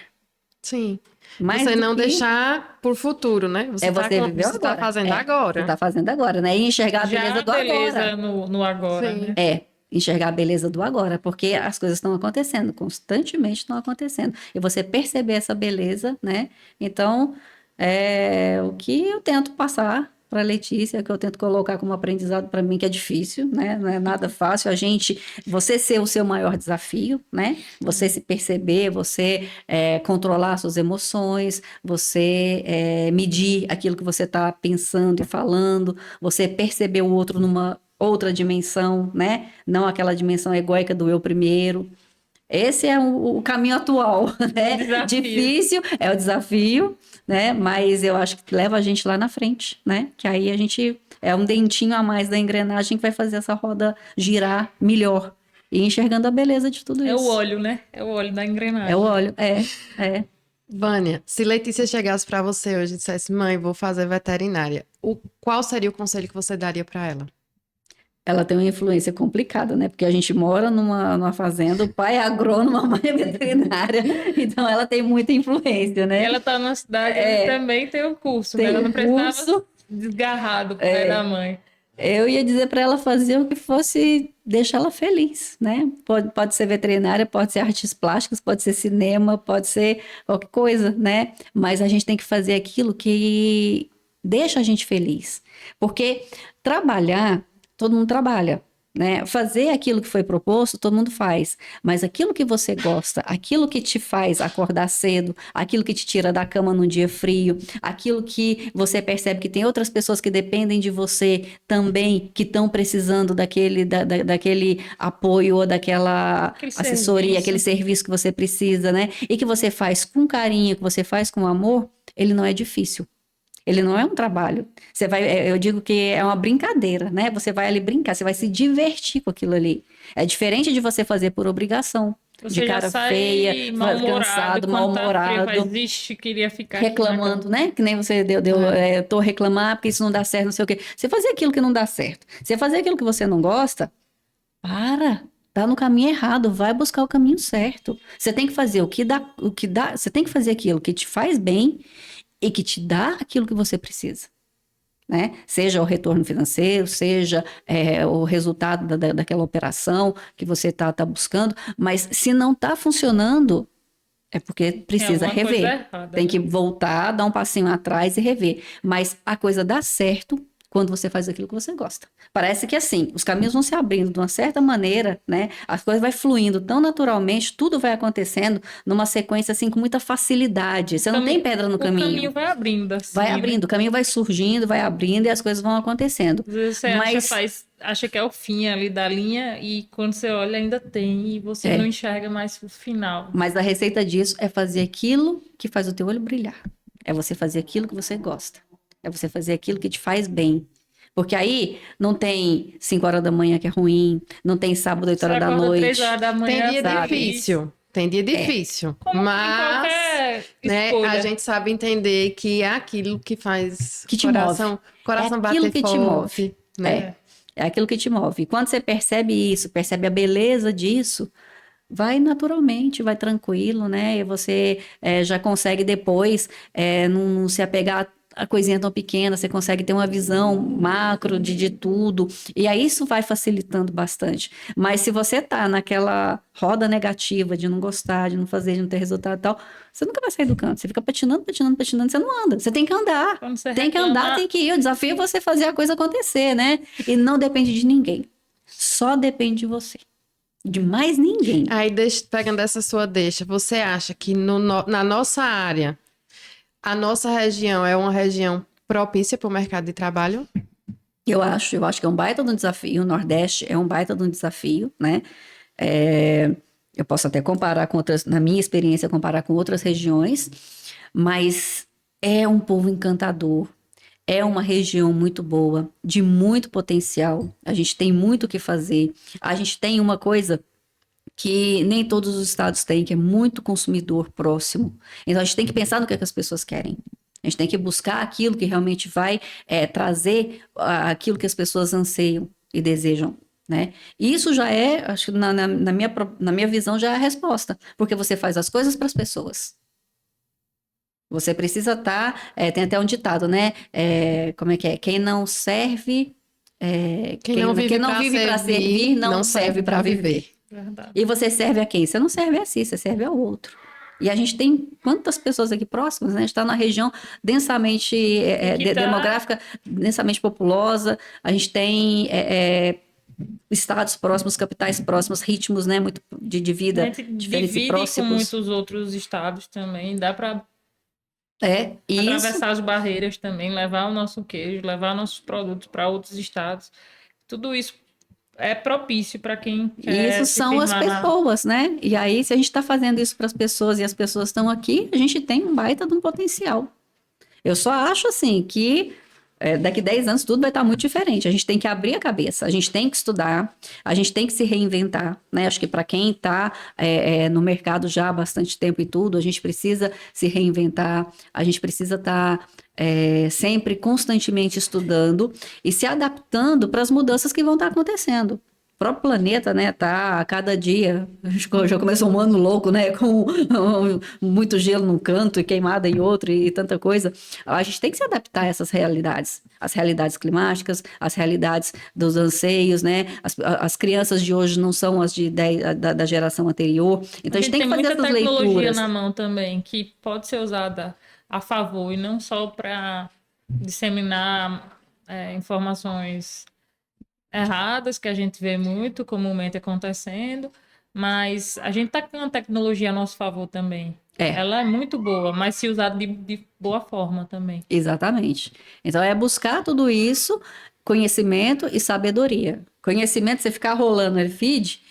B: Sim. Você não deixar por futuro, né? Você está fazendo agora.
C: Você está fazendo agora, né? E enxergar a beleza do agora.
A: No agora,
C: Sim. Né? Enxergar a beleza do agora, porque as coisas estão acontecendo, constantemente estão acontecendo. E você perceber essa beleza, né? Então, o que eu tento passar para a Letícia, que eu tento colocar como aprendizado para mim, que é difícil, né? Não é nada fácil. Você ser o seu maior desafio, né? Você se perceber, você controlar suas emoções, você medir aquilo que você está pensando e falando, você perceber o outro numa outra dimensão, né? Não aquela dimensão egóica do eu primeiro. Esse é o caminho atual, né? Difícil, é o desafio, né? Mas eu acho que leva a gente lá na frente, né? Que aí a gente é um dentinho a mais da engrenagem que vai fazer essa roda girar melhor. E enxergando a beleza de tudo isso.
A: É o óleo, né? É o óleo da engrenagem.
C: É o óleo,
B: Vânia, se Letícia chegasse para você hoje e dissesse, mãe, vou fazer veterinária, qual seria o conselho que você daria para ela?
C: Ela tem uma influência complicada, né? Porque a gente mora numa fazenda, o pai é agrônomo, a mãe é veterinária, então ela tem muita influência, né?
A: Ela tá na cidade, também tem um curso, mas ela não precisava desgarrado com o da mãe.
C: Eu ia dizer para ela fazer o que fosse deixar ela feliz, né? Pode ser veterinária, pode ser artes plásticas, pode ser cinema, pode ser qualquer coisa, né? Mas a gente tem que fazer aquilo que deixa a gente feliz. Porque trabalhar, todo mundo trabalha, né? Fazer aquilo que foi proposto, todo mundo faz. Mas aquilo que você gosta, aquilo que te faz acordar cedo, aquilo que te tira da cama num dia frio, aquilo que você percebe que tem outras pessoas que dependem de você também, que estão precisando daquele apoio ou daquela assessoria, aquele serviço que você precisa, né? E que você faz com carinho, que você faz com amor, ele não é difícil. Ele não é um trabalho. Eu digo que é uma brincadeira, né? Você vai ali brincar, você vai se divertir com aquilo ali. É diferente de você fazer por obrigação.
A: Você
C: de cara feia, cansado, mal-humorado.
A: Queria ficar
C: reclamando, né? Que nem você tô reclamando porque isso não dá certo, não sei o quê. Você fazer aquilo que não dá certo. Você fazer aquilo que você não gosta, tá no caminho errado, vai buscar o caminho certo. Você tem que fazer o que dá, você tem que fazer aquilo que te faz bem e que te dá aquilo que você precisa. né? Seja o retorno financeiro, seja o resultado daquela operação que você tá buscando, mas se não está funcionando, é porque
A: Tem
C: precisa
A: alguma coisa
C: rever.
A: errada,
C: Tem
A: né?
C: que voltar, dar um passinho atrás e rever. Mas a coisa dá certo quando você faz aquilo que você gosta. Parece que assim, os caminhos vão se abrindo de uma certa maneira, né? As coisas vai fluindo tão naturalmente, tudo vai acontecendo numa sequência assim com muita facilidade. Você não tem pedra no
A: O caminho
C: caminho.
A: vai abrindo,
C: Vai
A: assim, né?
C: abrindo, o caminho vai surgindo, vai abrindo e as coisas vão acontecendo.
A: Às vezes você
C: Mas
A: acha que é o fim ali da linha e quando você olha ainda tem e você não
C: é,
A: enxerga mais o final.
C: mas a receita disso é fazer aquilo que faz o teu olho brilhar. É você fazer aquilo que você gosta. É você fazer aquilo que te faz bem. Porque aí não tem 5 horas da manhã que é ruim, não tem sábado 8
A: Você
C: horas da
A: acorda 3 horas
C: noite.
A: da
B: Tem
A: manhã
B: dia
C: sabe?
B: difícil, tem dia difícil,
A: como em
B: mas,
A: qualquer
B: né, a
A: escolha.
B: gente sabe entender que é aquilo que faz
C: Que te move. É
B: coração
C: aquilo
B: bater
C: que te move.
B: forte, né?
C: É. É aquilo que te move. E quando você percebe isso, percebe a beleza disso, vai naturalmente, vai tranquilo, né? E você já consegue depois não se apegar a coisinha tão pequena, você consegue ter uma visão macro de tudo, e aí isso vai facilitando bastante. Mas se você tá naquela roda negativa de não gostar, de não fazer, de não ter resultado e tal, você nunca vai sair do canto, você fica patinando, patinando, patinando, você não anda, você tem que andar.
A: Quando você
C: Tem que andar,
A: reclama,
C: tem que ir. O desafio é você fazer a coisa acontecer, né? E não depende de ninguém. Só depende de você. De mais ninguém.
B: Aí, pegando essa sua deixa, você acha que na nossa área, a nossa região é uma região propícia para o mercado de trabalho?
C: Eu acho que é um baita de um desafio. O Nordeste é um baita de um desafio, né? É, eu posso até comparar com outras, na minha experiência, comparar com outras regiões, mas é um povo encantador. É uma região muito boa, de muito potencial. A gente tem muito o que fazer. A gente tem uma coisa que nem todos os estados têm, que é muito consumidor próximo. Então a gente tem que pensar no que, é que as pessoas querem. A gente tem que buscar aquilo que realmente vai trazer aquilo que as pessoas anseiam e desejam, né? E isso já é, acho que na minha visão, já é a resposta, porque você faz as coisas para as pessoas. Você precisa estar, tem até um ditado, né? Como é que é? Quem não serve,
B: Quem não
C: quem
B: vive
C: não
B: para
C: vive para
B: servir,
C: servir,
B: não
C: não
B: serve
C: serve
B: para
C: para viver.
B: viver.
A: verdade.
C: E você serve a quem? Você não serve a si, você serve ao outro. E a gente tem quantas pessoas aqui próximas, né? A gente está na região densamente
A: E que tá
C: demográfica, densamente populosa. A gente tem estados próximos, capitais próximos, ritmos, né, muito de
A: A
C: vida
A: gente
C: diferentes e
A: divide com
C: próximos.
A: muitos outros estados também. Dá para
C: E isso,
A: atravessar as barreiras também, levar o nosso queijo, levar nossos produtos para outros estados. Tudo isso é propício para quem
C: isso
A: quer se
C: são as
A: firmar na.
C: pessoas, né? E aí, se a gente está fazendo isso para as pessoas e as pessoas estão aqui, a gente tem um baita de um potencial. Eu só acho assim que daqui 10 anos tudo vai estar muito diferente. A gente tem que abrir a cabeça, a gente tem que estudar, a gente tem que se reinventar, né? Acho que para quem está no mercado já há bastante tempo e tudo, a gente precisa se reinventar, a gente precisa estar sempre constantemente estudando e se adaptando para as mudanças que vão estar acontecendo. O próprio planeta, né, tá a cada dia, acho que já começou um ano louco, né, com muito gelo num canto e queimada em outro e tanta coisa. A gente tem que se adaptar a essas realidades, as realidades climáticas, as realidades dos anseios, né, as crianças de hoje não são as da geração anterior, então
A: A
C: a gente
A: gente
C: tem
A: tem
C: que fazer
A: muita
C: essas
A: tecnologia
C: leituras.
A: na mão também, que pode ser usada a favor e não só para disseminar informações erradas, que a gente vê muito comumente acontecendo, mas a gente está com a tecnologia a nosso favor também.
C: É,
A: Ela é muito boa, mas se usada de boa forma também.
C: exatamente. Então é buscar tudo isso, conhecimento e sabedoria. Conhecimento, você ficar rolando no feed,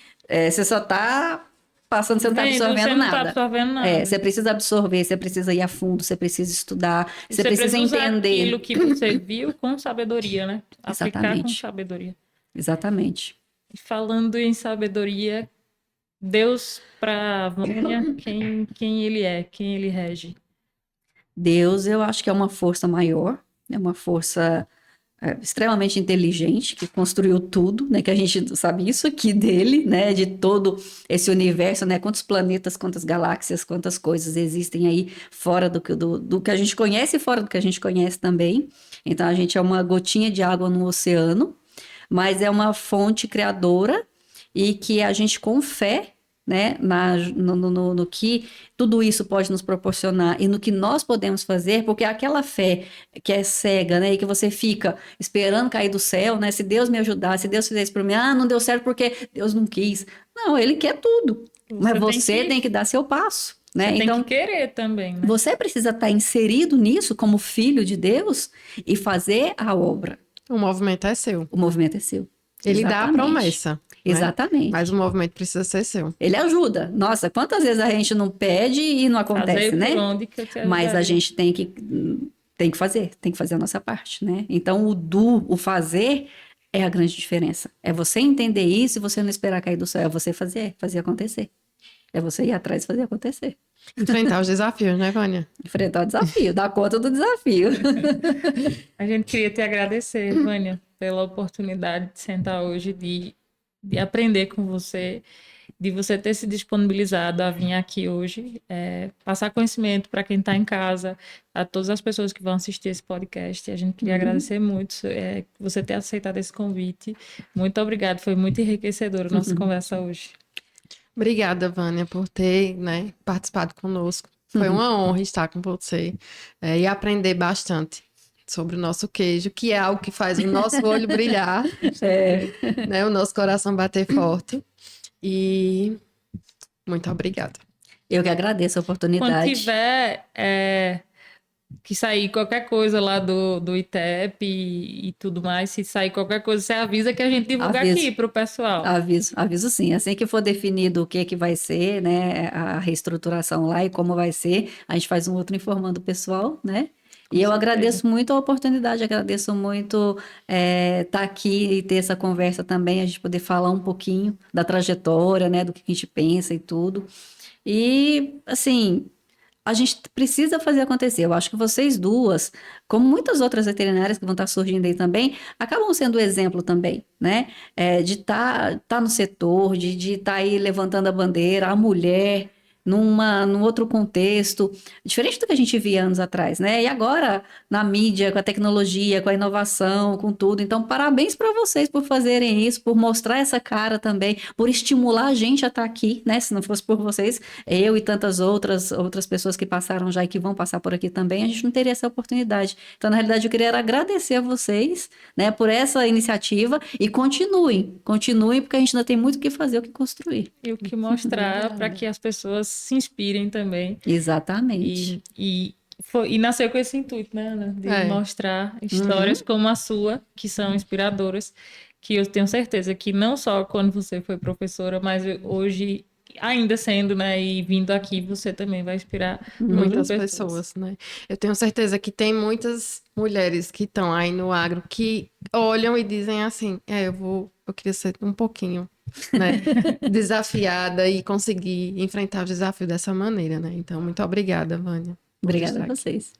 C: você só está passando, você não está
A: Vendo, você
C: absorvendo
A: não está
C: nada.
A: absorvendo nada.
C: Você precisa absorver, você precisa ir a fundo, você precisa estudar,
A: E
C: você
A: você
C: precisa
A: precisa usar aquilo
C: entender.
A: que você viu com sabedoria, né? Aplicar com
C: Exatamente,
A: sabedoria.
C: exatamente.
A: E falando em sabedoria, Deus para Vânia, quem ele é, quem ele rege.
C: Deus, eu acho que é uma força maior, é uma força. extremamente inteligente, que construiu tudo, né? Que a gente sabe isso aqui dele, né? De todo esse universo, né? Quantos planetas, quantas galáxias, quantas coisas existem aí fora do que a gente conhece e fora do que a gente conhece também. Então, a gente é uma gotinha de água no oceano, mas é uma fonte criadora e que a gente, com fé, né, no que tudo isso pode nos proporcionar e no que nós podemos fazer, porque aquela fé que é cega, né, e que você fica esperando cair do céu, né, se Deus me ajudar, se Deus fizer isso por mim, não deu certo porque Deus não quis. Não, Ele quer tudo, mas você tem que dar seu passo, né?
A: Você
C: Então,
A: tem que querer também, né?
C: você precisa estar inserido nisso como filho de Deus e fazer a obra.
B: O movimento é seu.
C: O movimento é seu.
B: Ele dá a
C: Exatamente.
B: promessa. Né?
C: Exatamente.
B: Mas o movimento precisa ser seu.
C: Ele ajuda. Nossa, quantas vezes a gente não pede e não acontece,
A: Fazer
C: né?
A: por onde que eu te
C: Mas a
A: ajudarei.
C: gente tem que fazer a nossa parte, né? Então, o fazer é a grande diferença. É você entender isso e você não esperar cair do céu, é você fazer acontecer. É você ir atrás e fazer acontecer.
B: Enfrentar os desafios, né, Vânia?
C: Enfrentar o desafio, dar conta do desafio.
A: A gente queria te agradecer, Vânia, pela oportunidade de sentar hoje, de aprender com você, de você ter se disponibilizado a vir aqui hoje, passar conhecimento para quem está em casa, a todas as pessoas que vão assistir esse podcast. A gente queria agradecer muito você ter aceitado esse convite. Muito obrigada, foi muito enriquecedora a nossa conversa hoje.
B: Obrigada, Vânia, por ter, né, participado conosco. Foi uma honra estar com você e aprender bastante sobre o nosso queijo, que é algo que faz o nosso olho brilhar, né, o nosso coração bater forte. E muito obrigada.
C: Eu que agradeço a oportunidade.
A: Quando tiver que sair qualquer coisa lá do ITEP e tudo mais, se sair qualquer coisa, você avisa que a gente divulga aqui para o pessoal.
C: Aviso sim. Assim que for definido o que vai ser, né, a reestruturação lá e como vai ser, a gente faz um outro informando o pessoal, né? E eu agradeço muito a oportunidade, agradeço muito estar aqui e ter essa conversa também, a gente poder falar um pouquinho da trajetória, né, do que a gente pensa e tudo. E, assim, a gente precisa fazer acontecer. Eu acho que vocês duas, como muitas outras veterinárias que vão estar surgindo aí também, acabam sendo exemplo também, né? De tá no setor, de estar aí levantando a bandeira, a mulher, num outro contexto, diferente do que a gente via anos atrás, né? E agora, na mídia, com a tecnologia, com a inovação, com tudo. Então, parabéns para vocês por fazerem isso, por mostrar essa cara também, por estimular a gente a estar aqui, né? Se não fosse por vocês, eu e tantas outras pessoas que passaram já e que vão passar por aqui também, a gente não teria essa oportunidade. Então, na realidade, eu queria agradecer a vocês, né, por essa iniciativa e continuem, porque a gente ainda tem muito o que fazer, o que construir.
A: E o que mostrar para que as pessoas se inspirem também.
C: Exatamente.
A: E nasceu com esse intuito, né, Ana? De mostrar histórias como a sua, que são inspiradoras, que eu tenho certeza que não só quando você foi professora, mas hoje, ainda sendo, né, e vindo aqui, você também vai inspirar
B: Muitas pessoas, né? Eu tenho certeza que tem muitas mulheres que estão aí no agro que olham e dizem assim, eu queria ser um pouquinho, né, desafiada e conseguir enfrentar o desafio dessa maneira, né? Então, muito obrigada, Vânia.
C: Obrigada a vocês.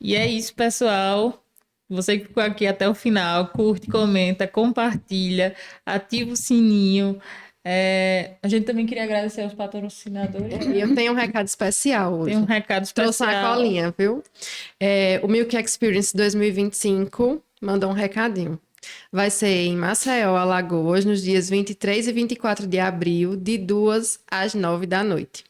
A: E é isso, pessoal. Você que ficou aqui até o final, curte, comenta, compartilha, ativa o sininho. A gente também queria agradecer aos patrocinadores.
B: E eu tenho um recado especial hoje.
A: Tem um recado especial.
B: Trouxe uma colinha, viu? O Milk Experience 2025 mandou um recadinho. Vai ser em Maceió, Alagoas, nos dias 23 e 24 de abril, de 2 às 9 da noite.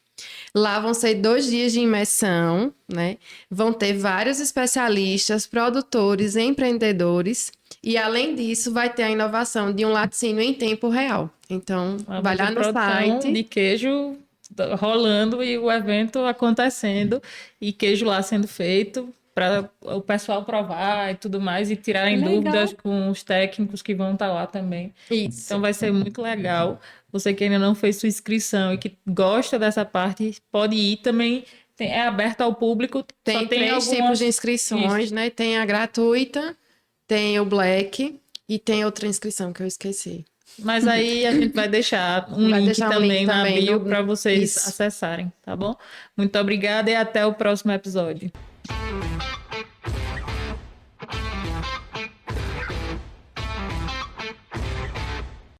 B: Lá vão ser 2 dias de imersão, né? Vão ter vários especialistas, produtores, empreendedores. E, além disso, vai ter a inovação de um laticínio em tempo real. Então, vai lá no site.
A: De queijo rolando e o evento acontecendo. E queijo lá sendo feito para o pessoal provar e tudo mais. E tirarem dúvidas com os técnicos que vão estar lá também.
B: Isso.
A: Então, vai ser muito legal. Você que ainda não fez sua inscrição e que gosta dessa parte, pode ir também. É aberto ao público.
B: Tem 3 tipos de inscrições, isso, né? Tem a gratuita, tem o Black e tem outra inscrição que eu esqueci.
A: Mas aí a gente vai deixar um link também na bio para vocês acessarem, tá bom? Muito obrigada e até o próximo episódio.